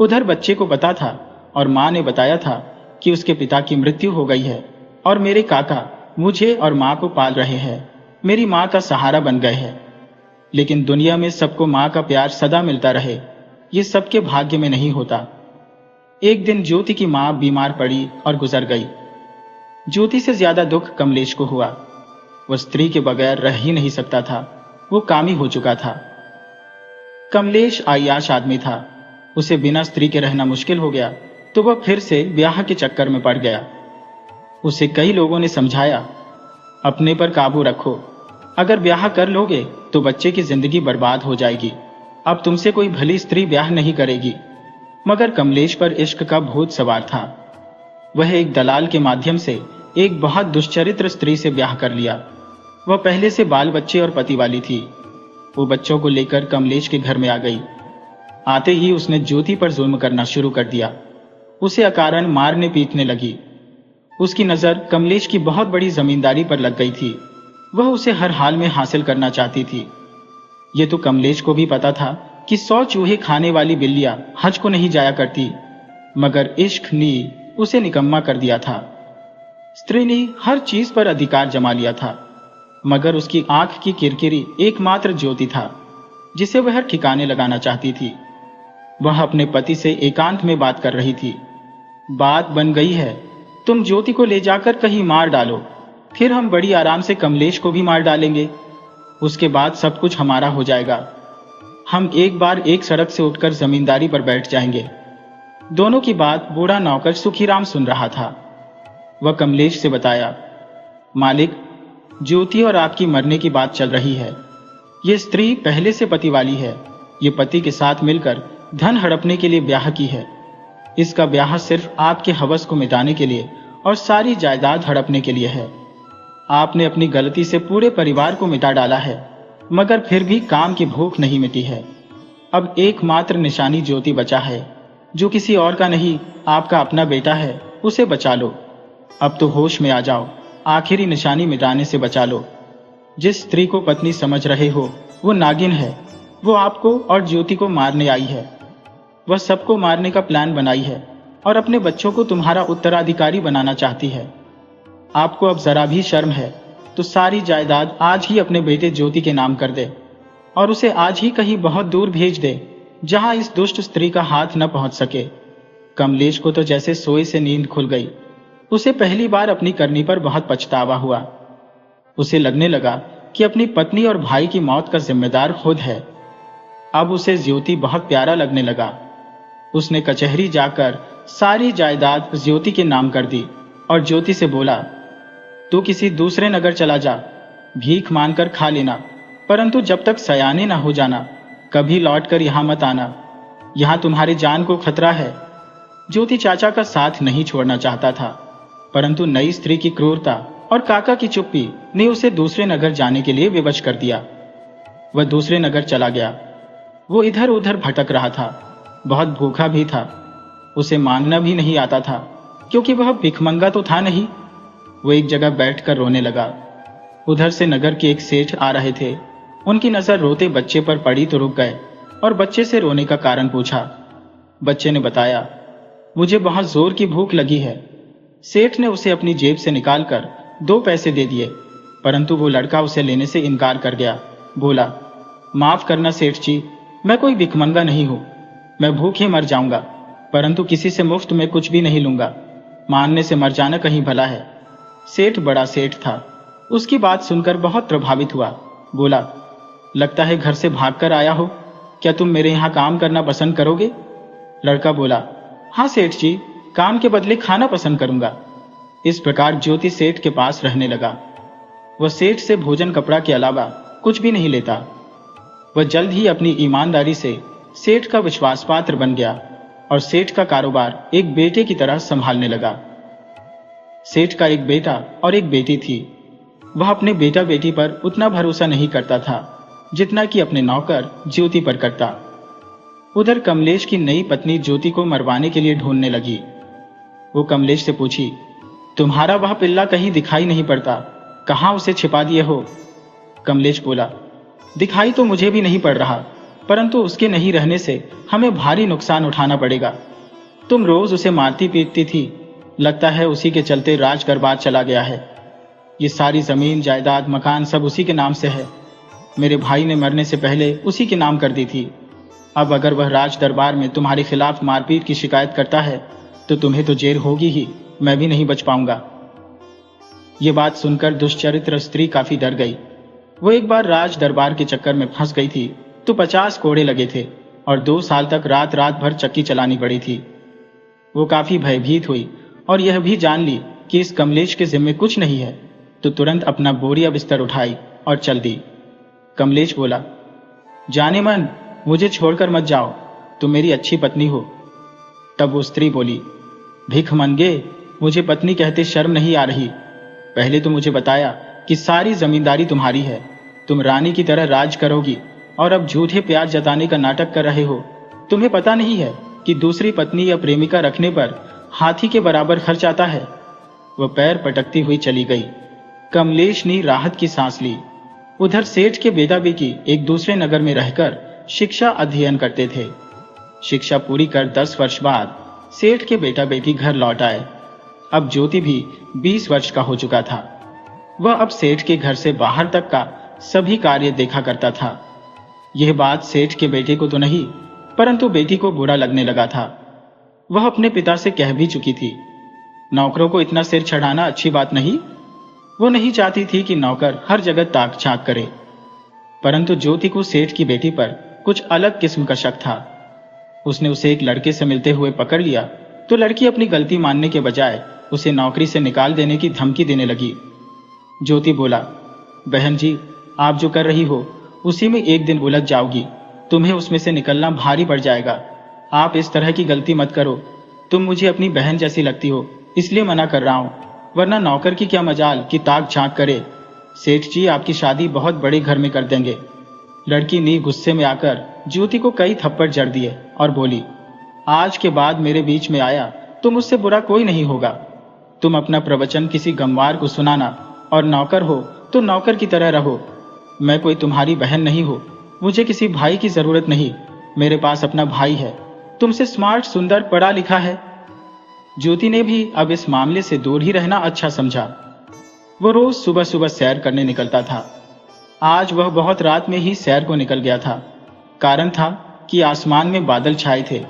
उधर बच्चे को पता था और माँ ने बताया था कि उसके पिता की मृत्यु हो गई है और मेरे काका मुझे और माँ को पाल रहे हैं, मेरी माँ का सहारा बन गए हैं। लेकिन दुनिया में सबको माँ का प्यार सदा मिलता रहे, ये सबके भाग्य में नहीं होता। एक दिन ज्योति की माँ बीमार पड़ी और गुजर गई। ज्योति से ज्यादा दुख कमलेश को हुआ। वह स्त्री के बगैर रह ही नहीं सकता था, वो कामी हो चुका था। कमलेश आयाश आदमी था, उसे बिना स्त्री के रहना मुश्किल हो गया, तो वह फिर से ब्याह के चक्कर में पड़ गया। उसे कई लोगों ने समझाया, अपने पर काबू रखो। अगर ब्याह कर लोगे तो बच्चे की जिंदगी बर्बाद हो जाएगी। अब तुमसे कोई भली स्त्री ब्याह नहीं करेगी। मगर कमलेश पर इश्क का भूत सवार था। वह एक दलाल के माध्यम से एक बहुत दुष्चरित्र स्त्री से ब्याह कर लिया। वह पहले से बाल बच्चे और पति वाली थी। वो बच्चों को लेकर कमलेश के घर में आ गई। आते ही उसने ज्योति पर जुल्म करना शुरू कर दिया। उसे अकारण मारने पीटने लगी। उसकी नजर कमलेश की बहुत बड़ी जमींदारी पर लग गई थी। वह उसे हर हाल में हासिल करना चाहती थी। ये तो कमलेश को भी पता था कि 100 चूहे खाने वाली बिल्लियां हज को नहीं जाया करती, मगर इश्क ने उसे निकम्मा कर दिया था। स्त्री ने हर चीज पर अधिकार जमा लिया था, मगर उसकी आंख की किरकिरी एकमात्र ज्योति था जिसे वह ठिकाने लगाना चाहती थी। वह अपने पति से एकांत में बात कर रही थी। बात बन गई है, तुम ज्योति को ले जाकर कहीं मार डालो, फिर हम बड़ी आराम से कमलेश को भी मार डालेंगे। उसके बाद सब कुछ हमारा हो जाएगा। हम एक बार एक सड़क से उठकर जमींदारी पर बैठ जाएंगे। दोनों की बात बूढ़ा नौकर सुखीराम सुन रहा था। वह कमलेश से बताया, मालिक, ज्योति और आपकी मरने की बात चल रही है। ये स्त्री पहले से पति वाली है। ये पति के साथ मिलकर धन हड़पने के लिए ब्याह की है। इसका ब्याह सिर्फ आपके हवस को मिटाने के लिए और सारी जायदाद हड़पने के लिए है। आपने अपनी गलती से पूरे परिवार को मिटा डाला है, मगर फिर भी काम की भूख नहीं मिटी है। अब एकमात्र निशानी ज्योति बचा है, जो किसी और का नहीं, आपका अपना बेटा है। उसे बचा लो। अब तो होश में आ जाओ, आखिरी निशानी मिटाने से बचा लो। जिस स्त्री को पत्नी समझ रहे हो वो नागिन है। वो आपको और ज्योति को मारने आई है। वह सबको मारने का प्लान बनाई है और अपने बच्चों को तुम्हारा उत्तराधिकारी बनाना चाहती है। आपको अब जरा भी शर्म है तो सारी जायदाद आज ही अपने बेटे ज्योति के नाम कर दे और उसे आज ही कहीं बहुत दूर भेज दे, जहां इस दुष्ट स्त्री का हाथ न पहुंच सके। कमलेश को तो जैसे सोए से नींद खुल गई। उसे पहली बार अपनी करनी पर बहुत पछतावा हुआ। उसे लगने लगा कि अपनी पत्नी और भाई की मौत का जिम्मेदार खुद है। अब उसे ज्योति बहुत प्यारा लगने लगा। उसने कचहरी जाकर सारी जायदाद ज्योति के नाम कर दी और ज्योति से बोला, तू किसी दूसरे नगर चला जा, भीख मांगकर खा लेना, परंतु जब तक सयाने ना हो जाना कभी लौटकर यहां मत आना। यहां तुम्हारी जान को खतरा है। ज्योति चाचा का साथ नहीं छोड़ना चाहता था, परंतु नई स्त्री की क्रूरता और काका की चुप्पी ने उसे दूसरे नगर जाने के लिए विवश कर दिया। वह दूसरे नगर चला गया। वो इधर उधर भटक रहा था। बहुत भूखा भी था। उसे मांगना भी नहीं आता था, क्योंकि वह भिखमंगा तो था नहीं। वो एक जगह बैठकर रोने लगा। उधर से नगर के एक सेठ आ रहे थे। उनकी नजर रोते बच्चे पर पड़ी तो रुक गए और बच्चे से रोने का कारण पूछा। बच्चे ने बताया, मुझे बहुत जोर की भूख लगी है। सेठ ने उसे अपनी जेब से निकालकर 2 पैसे दे दिए, परंतु वो लड़का उसे लेने से इनकार कर गया। बोला, माफ करना सेठ जी, मैं कोई भिखमंगा नहीं हूं। मैं भूखे मर जाऊंगा, परंतु किसी से मुफ्त में कुछ भी नहीं लूंगा। मांगने से मर जाना कहीं भला है। सेठ बड़ा सेठ था। उसकी बात सुनकर बहुत प्रभावित हुआ। बोला, लगता है घर से भागकर आया हो। क्या तुम मेरे यहाँ काम करना पसंद करोगे? लड़का बोला, हाँ सेठ जी, काम के बदले खाना पसंद करूंगा। इस प्रकार ज्योति सेठ के पास रहने लगा। वह सेठ से भोजन कपड़ा के अलावा कुछ भी नहीं लेता। वह जल्द ही अपनी ईमानदारी से सेठ का विश्वास पात्र बन गया और सेठ का कारोबार एक बेटे की तरह संभालने लगा। सेठ का एक बेटा और एक बेटी थी। वह अपने बेटा बेटी पर उतना भरोसा नहीं करता था जितना कि अपने नौकर ज्योति पर करता। उधर कमलेश की नई पत्नी ज्योति को मरवाने के लिए ढूंढने लगी। वो कमलेश से पूछी, तुम्हारा वह पिल्ला कहीं दिखाई नहीं पड़ता, कहां उसे छिपा दिए हो? कमलेश बोला, दिखाई तो मुझे भी नहीं पड़ रहा, परंतु उसके नहीं रहने से हमें भारी नुकसान उठाना पड़ेगा। तुम रोज उसे मारती पीटती थी, लगता है उसी के चलते राज दरबार चला गया है। ये सारी जमीन जायदाद मकान सब उसी के नाम से है। मेरे भाई ने मरने से पहले उसी के नाम कर दी थी। अब अगर वह राज दरबार में तुम्हारे खिलाफ मारपीट की शिकायत करता है तो तुम्हें तो जेल होगी ही, मैं भी नहीं बच पाऊंगा। ये बात सुनकर दुष्चरित्र स्त्री काफी डर गई। वो एक बार राज दरबार के चक्कर में फंस गई थी तो 50 कोड़े लगे थे और 2 साल तक रात रात भर चक्की चलानी पड़ी थी। वो काफी भयभीत हुई और यह भी जान ली कि इस कमलेश के जिम्मे कुछ नहीं है, तो तुरंत अपना बोरिया बिस्तर उठाई और चल दी। कमलेश बोला, जाने मन, मुझे छोड़कर मत जाओ, तुम मेरी अच्छी पत्नी हो। तब वो स्त्री बोली, भिख मंगे, मुझे पत्नी कहते शर्म नहीं आ रही? पहले तो मुझे बताया कि सारी जमींदारी तुम्हारी है, तुम रानी की तरह राज करोगी, और अब झूठे प्यार जताने का नाटक कर रहे हो। तुम्हें पता नहीं है कि दूसरी पत्नी या प्रेमिका रखने पर हाथी के बराबर खर्च आता है। वह पैर पटकती हुई चली गई। कमलेश ने राहत की सांस ली। उधर सेठ के बेटा बेटी एक दूसरे नगर में रहकर शिक्षा अध्ययन करते थे। शिक्षा पूरी कर 10 वर्ष बाद सेठ के बेटा बेटी घर लौट आए। अब ज्योति भी 20 वर्ष का हो चुका था। वह अब सेठ के घर से बाहर तक का सभी कार्य देखा करता था। यह बात सेठ के बेटे को तो नहीं, परंतु बेटी को बुरा लगने लगा था। वह अपने पिता से कह भी चुकी थी, नौकरों को इतना सिर चढ़ाना अच्छी बात नहीं। वो नहीं चाहती थी कि नौकर हर जगह ताक झांक करे। परंतु ज्योति को सेठ की बेटी पर कुछ अलग किस्म का शक था। उसने उसे एक लड़के से मिलते हुए पकड़ लिया तो लड़की अपनी गलती मानने के बजाय उसे नौकरी से निकाल देने की धमकी देने लगी। ज्योति बोला, बहन जी, आप जो कर रही हो उसी में एक दिन उलझ जाओगी, तुम्हें उसमें से निकलना भारी पड़ जाएगा। आप इस तरह की गलती मत करो। तुम मुझे अपनी बहन जैसी लगती हो, इसलिए मना कर रहा हूं, वरना नौकर की क्या मजाल कि ताक झांक करे। सेठ जी आपकी शादी बहुत बड़े घर में कर देंगे। लड़की ने गुस्से में आकर ज्योति को कई थप्पड़ जड़ दिए और बोली, आज के बाद मेरे बीच में आया तो मुझसे बुरा कोई नहीं होगा। तुम अपना प्रवचन किसी गंवार को सुनाना, और नौकर हो तो नौकर की तरह रहो। मैं कोई तुम्हारी बहन नहीं हो, मुझे किसी भाई की जरूरत नहीं। मेरे पास अपना भाई है, तुमसे स्मार्ट, सुंदर, पढ़ा लिखा है। ज्योति ने भी अब इस मामले से दूर ही रहना अच्छा समझा। वो रोज सुबह सुबह सैर करने निकलता था। आज वह बहुत रात में ही सैर को निकल गया था। कारण था कि आसमान में बादल छाए थे।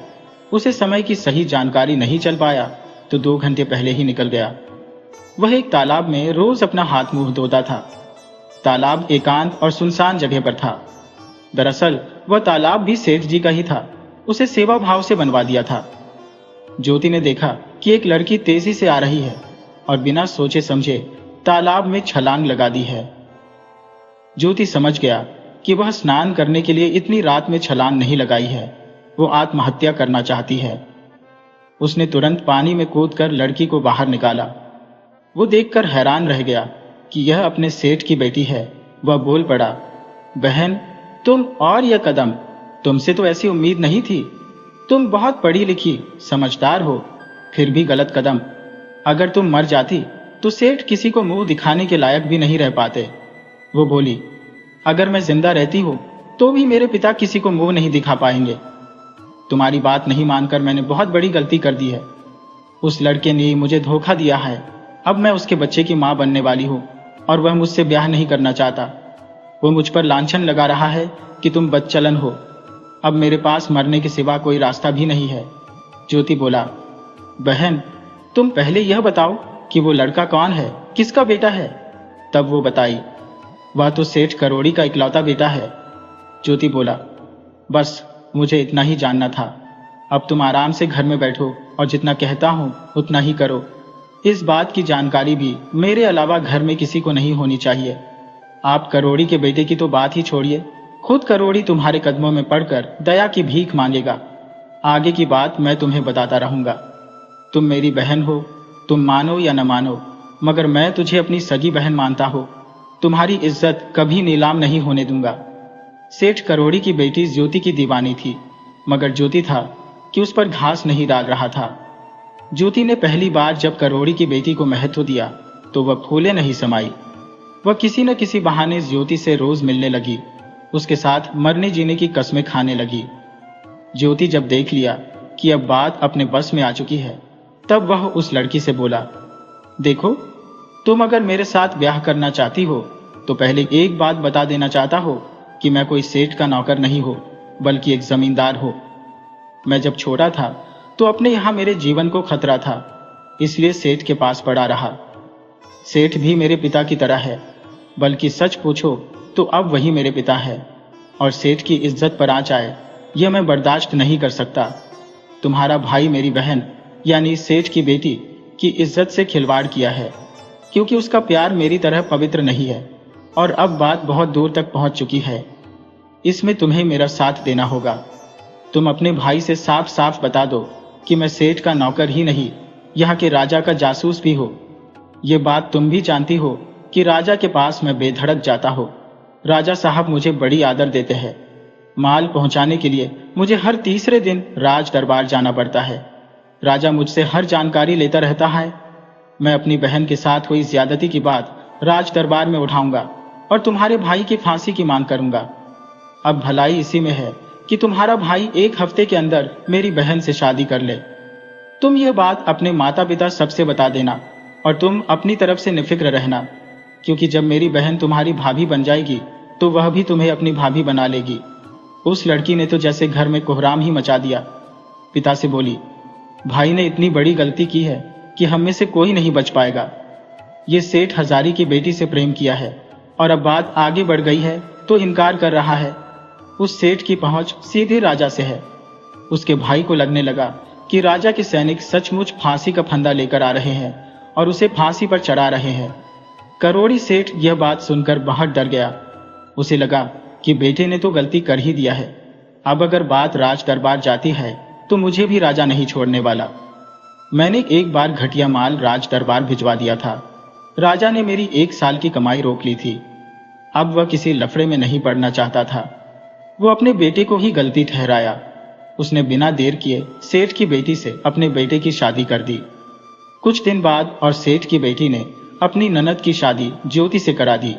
उसे समय की सही जानकारी नहीं चल पाया तो 2 घंटे पहले ही निकल गया। वह एक तालाब में रोज अपना हाथ मुंह धोता था। तालाब एकांत और सुनसान जगह पर था। दरअसल वह तालाब भी सेठ जी का ही था, उसे सेवा भाव से बनवा दिया था। ज्योति ने देखा कि एक लड़की तेजी से आ रही है और बिना सोचे समझे तालाब में छलांग लगा दी है। ज्योति समझ गया कि वह स्नान करने के लिए इतनी रात में छलांग नहीं लगाई है, वो आत्महत्या करना चाहती है। उसने तुरंत पानी में कूदकर लड़की को बाहर निकाला। वो देखकर हैरान रह गया कि यह अपने सेठ की बेटी है। वह बोल पड़ा, बहन, तुम और यह कदम, तुमसे तो ऐसी उम्मीद नहीं थी। तुम बहुत पढ़ी लिखी, समझदार हो, फिर भी गलत कदम। अगर तुम मर जाती तो सेठ किसी को मुंह दिखाने के लायक भी नहीं रह पाते। वो बोली, अगर मैं जिंदा रहती हूं तो भी मेरे पिता किसी को मुंह नहीं दिखा पाएंगे। तुम्हारी बात नहीं मानकर मैंने बहुत बड़ी गलती कर दी है। उस लड़के ने मुझे धोखा दिया है। अब मैं उसके बच्चे की मां बनने वाली हूं और वह मुझसे ब्याह नहीं करना चाहता। वो मुझ पर लांछन लगा रहा है कि तुम बदचलन हो। अब मेरे पास मरने के सिवा कोई रास्ता भी नहीं है। ज्योति बोला, बहन, तुम पहले यह बताओ कि वो लड़का कौन है, किसका बेटा है? तब वो बताई, वह तो सेठ करोड़ी का इकलौता बेटा है। ज्योति बोला, बस मुझे इतना ही जानना था। अब तुम आराम से घर में बैठो और जितना कहता हूं उतना ही करो। इस बात की जानकारी भी मेरे अलावा घर में किसी को नहीं होनी चाहिए। आप करोड़ी के बेटे की तो बात ही छोड़िए, खुद करोड़ी तुम्हारे कदमों में पड़कर दया की भीख मांगेगा। आगे की बात मैं तुम्हें बताता रहूंगा। तुम मेरी बहन हो, तुम मानो या न मानो, मगर मैं तुझे अपनी सगी बहन मानता हूं। तुम्हारी इज्जत कभी नीलाम नहीं होने दूंगा। सेठ करोड़ी की बेटी ज्योति की दीवानी थी, मगर ज्योति था कि उस पर घास नहीं डाल रहा था। ज्योति ने पहली बार जब करोड़ी की बेटी को महत्व दिया तो वह फूले नहीं समाई। वह किसी न किसी बहाने ज्योति से रोज मिलने लगी, उसके साथ मरने जीने की कस्में खाने लगी। ज्योति जब देख लिया कि अब बात अपने बस में आ चुकी है, तब वह उस लड़की से बोला, देखो, तुम अगर मेरे साथ ब्याह करना चाहती हो तो पहले एक बात बता देना चाहता हो कि मैं कोई सेठ का नौकर नहीं हो, बल्कि एक जमींदार हो। मैं जब छोटा था तो अपने यहां मेरे जीवन को खतरा था, इसलिए सेठ के पास पड़ा रहा। सेठ भी मेरे पिता की तरह है, बल्कि सच पूछो तो अब वही मेरे पिता है, और सेठ की इज्जत पर आंच आए यह मैं बर्दाश्त नहीं कर सकता। तुम्हारा भाई मेरी बहन यानी सेठ की बेटी की इज्जत से खिलवाड़ किया है, क्योंकि उसका प्यार मेरी तरह पवित्र नहीं है और अब बात बहुत दूर तक पहुंच चुकी है। इसमें तुम्हें मेरा साथ देना होगा। तुम अपने भाई से साफ साफ बता दो कि मैं सेठ का नौकर ही नहीं, यहाँ के राजा का जासूस भी हो। ये बात तुम भी जानती हो कि राजा के पास मैं बेधड़क जाता हूँ। राजा साहब मुझे बड़ी आदर देते हैं। माल पहुंचाने के लिए मुझे हर तीसरे दिन राज दरबार जाना पड़ता है। राजा मुझसे हर जानकारी लेता रहता है। मैं अपनी बहन के साथ हुई ज्यादती की बात राज दरबार में उठाऊंगा और तुम्हारे भाई की फांसी की मांग करूंगा। अब भलाई इसी में है कि तुम्हारा भाई 1 हफ्ते के अंदर मेरी बहन से शादी कर ले। तुम यह बात अपने माता पिता सबसे बता देना और तुम अपनी तरफ से निफिक्र रहना, क्योंकि जब मेरी बहन तुम्हारी भाभी बन जाएगी तो वह भी तुम्हें अपनी भाभी बना लेगी। उस लड़की ने तो जैसे घर में कोहराम ही मचा दिया। पिता से बोली, भाई ने इतनी बड़ी गलती की है कि हम में से कोई नहीं बच पाएगा। ये सेठ हजारी की बेटी से प्रेम किया है और अब बात आगे बढ़ गई है तो इनकार कर रहा है। उस सेठ की पहुंच सीधे राजा से है। उसके भाई को लगने लगा कि राजा के सैनिक सचमुच फांसी का फंदा लेकर आ रहे हैं और उसे फांसी पर चढ़ा रहे हैं। करोड़ी सेठ यह बात सुनकर बहुत डर गया। उसे लगा कि बेटे ने तो गलती कर ही दिया है। अब अगर बात राज दरबार जाती है तो मुझे भी राजा नहीं छोड़ने वाला। मैंने एक बार घटिया माल राज दरबार भिजवा दिया था। राजा ने मेरी 1 साल की कमाई रोक ली थी। अब वह किसी लफड़े में नहीं पड़ना चाहता था। वो अपने बेटे को ही गलती ठहराया। उसने बिना देर किए सेठ की बेटी से अपने बेटे की शादी कर दी। कुछ दिन बाद और सेठ की बेटी ने अपनी ननद की शादी ज्योति से करा दी,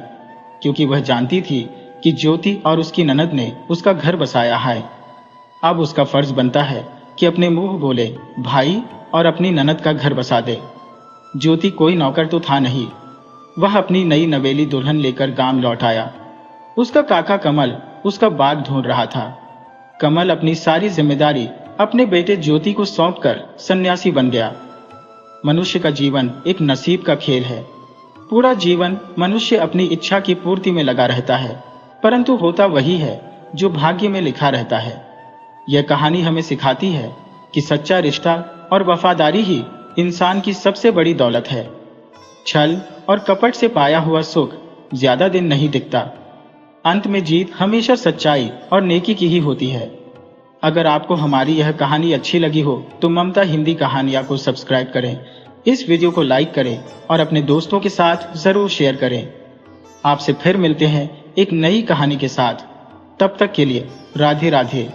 क्योंकि वह जानती थी कि ज्योति और उसकी ननद ने उसका घर बसाया है। अब उसका फर्ज बनता है कि अपने मुंह बोले भाई और अपनी ननद का घर बसा दे। ज्योति कोई नौकर तो था नहीं। वह अपनी नई नवेली दुल्हन लेकर गांव लौट आया। उसका काका कमल उसका बाग ढूंढ रहा था। कमल अपनी सारी जिम्मेदारी अपने बेटे ज्योति को सौंपकर सन्यासी बन गया। मनुष्य का जीवन एक नसीब का खेल है। पूरा जीवन मनुष्य अपनी इच्छा की पूर्ति में लगा रहता है, परंतु होता वही है जो भाग्य में लिखा रहता है। यह कहानी हमें सिखाती है कि सच्चा रिश्ता और वफादारी ही इंसान की सबसे बड़ी दौलत है। छल और कपट से पाया हुआ सुख ज्यादा दिन नहीं टिकता। अंत में जीत हमेशा सच्चाई और नेकी की ही होती है। अगर आपको हमारी यह कहानी अच्छी लगी हो तो ममता हिंदी कहानियां को सब्सक्राइब करें, इस वीडियो को लाइक करें और अपने दोस्तों के साथ जरूर शेयर करें। आपसे फिर मिलते हैं एक नई कहानी के साथ। तब तक के लिए राधे राधे।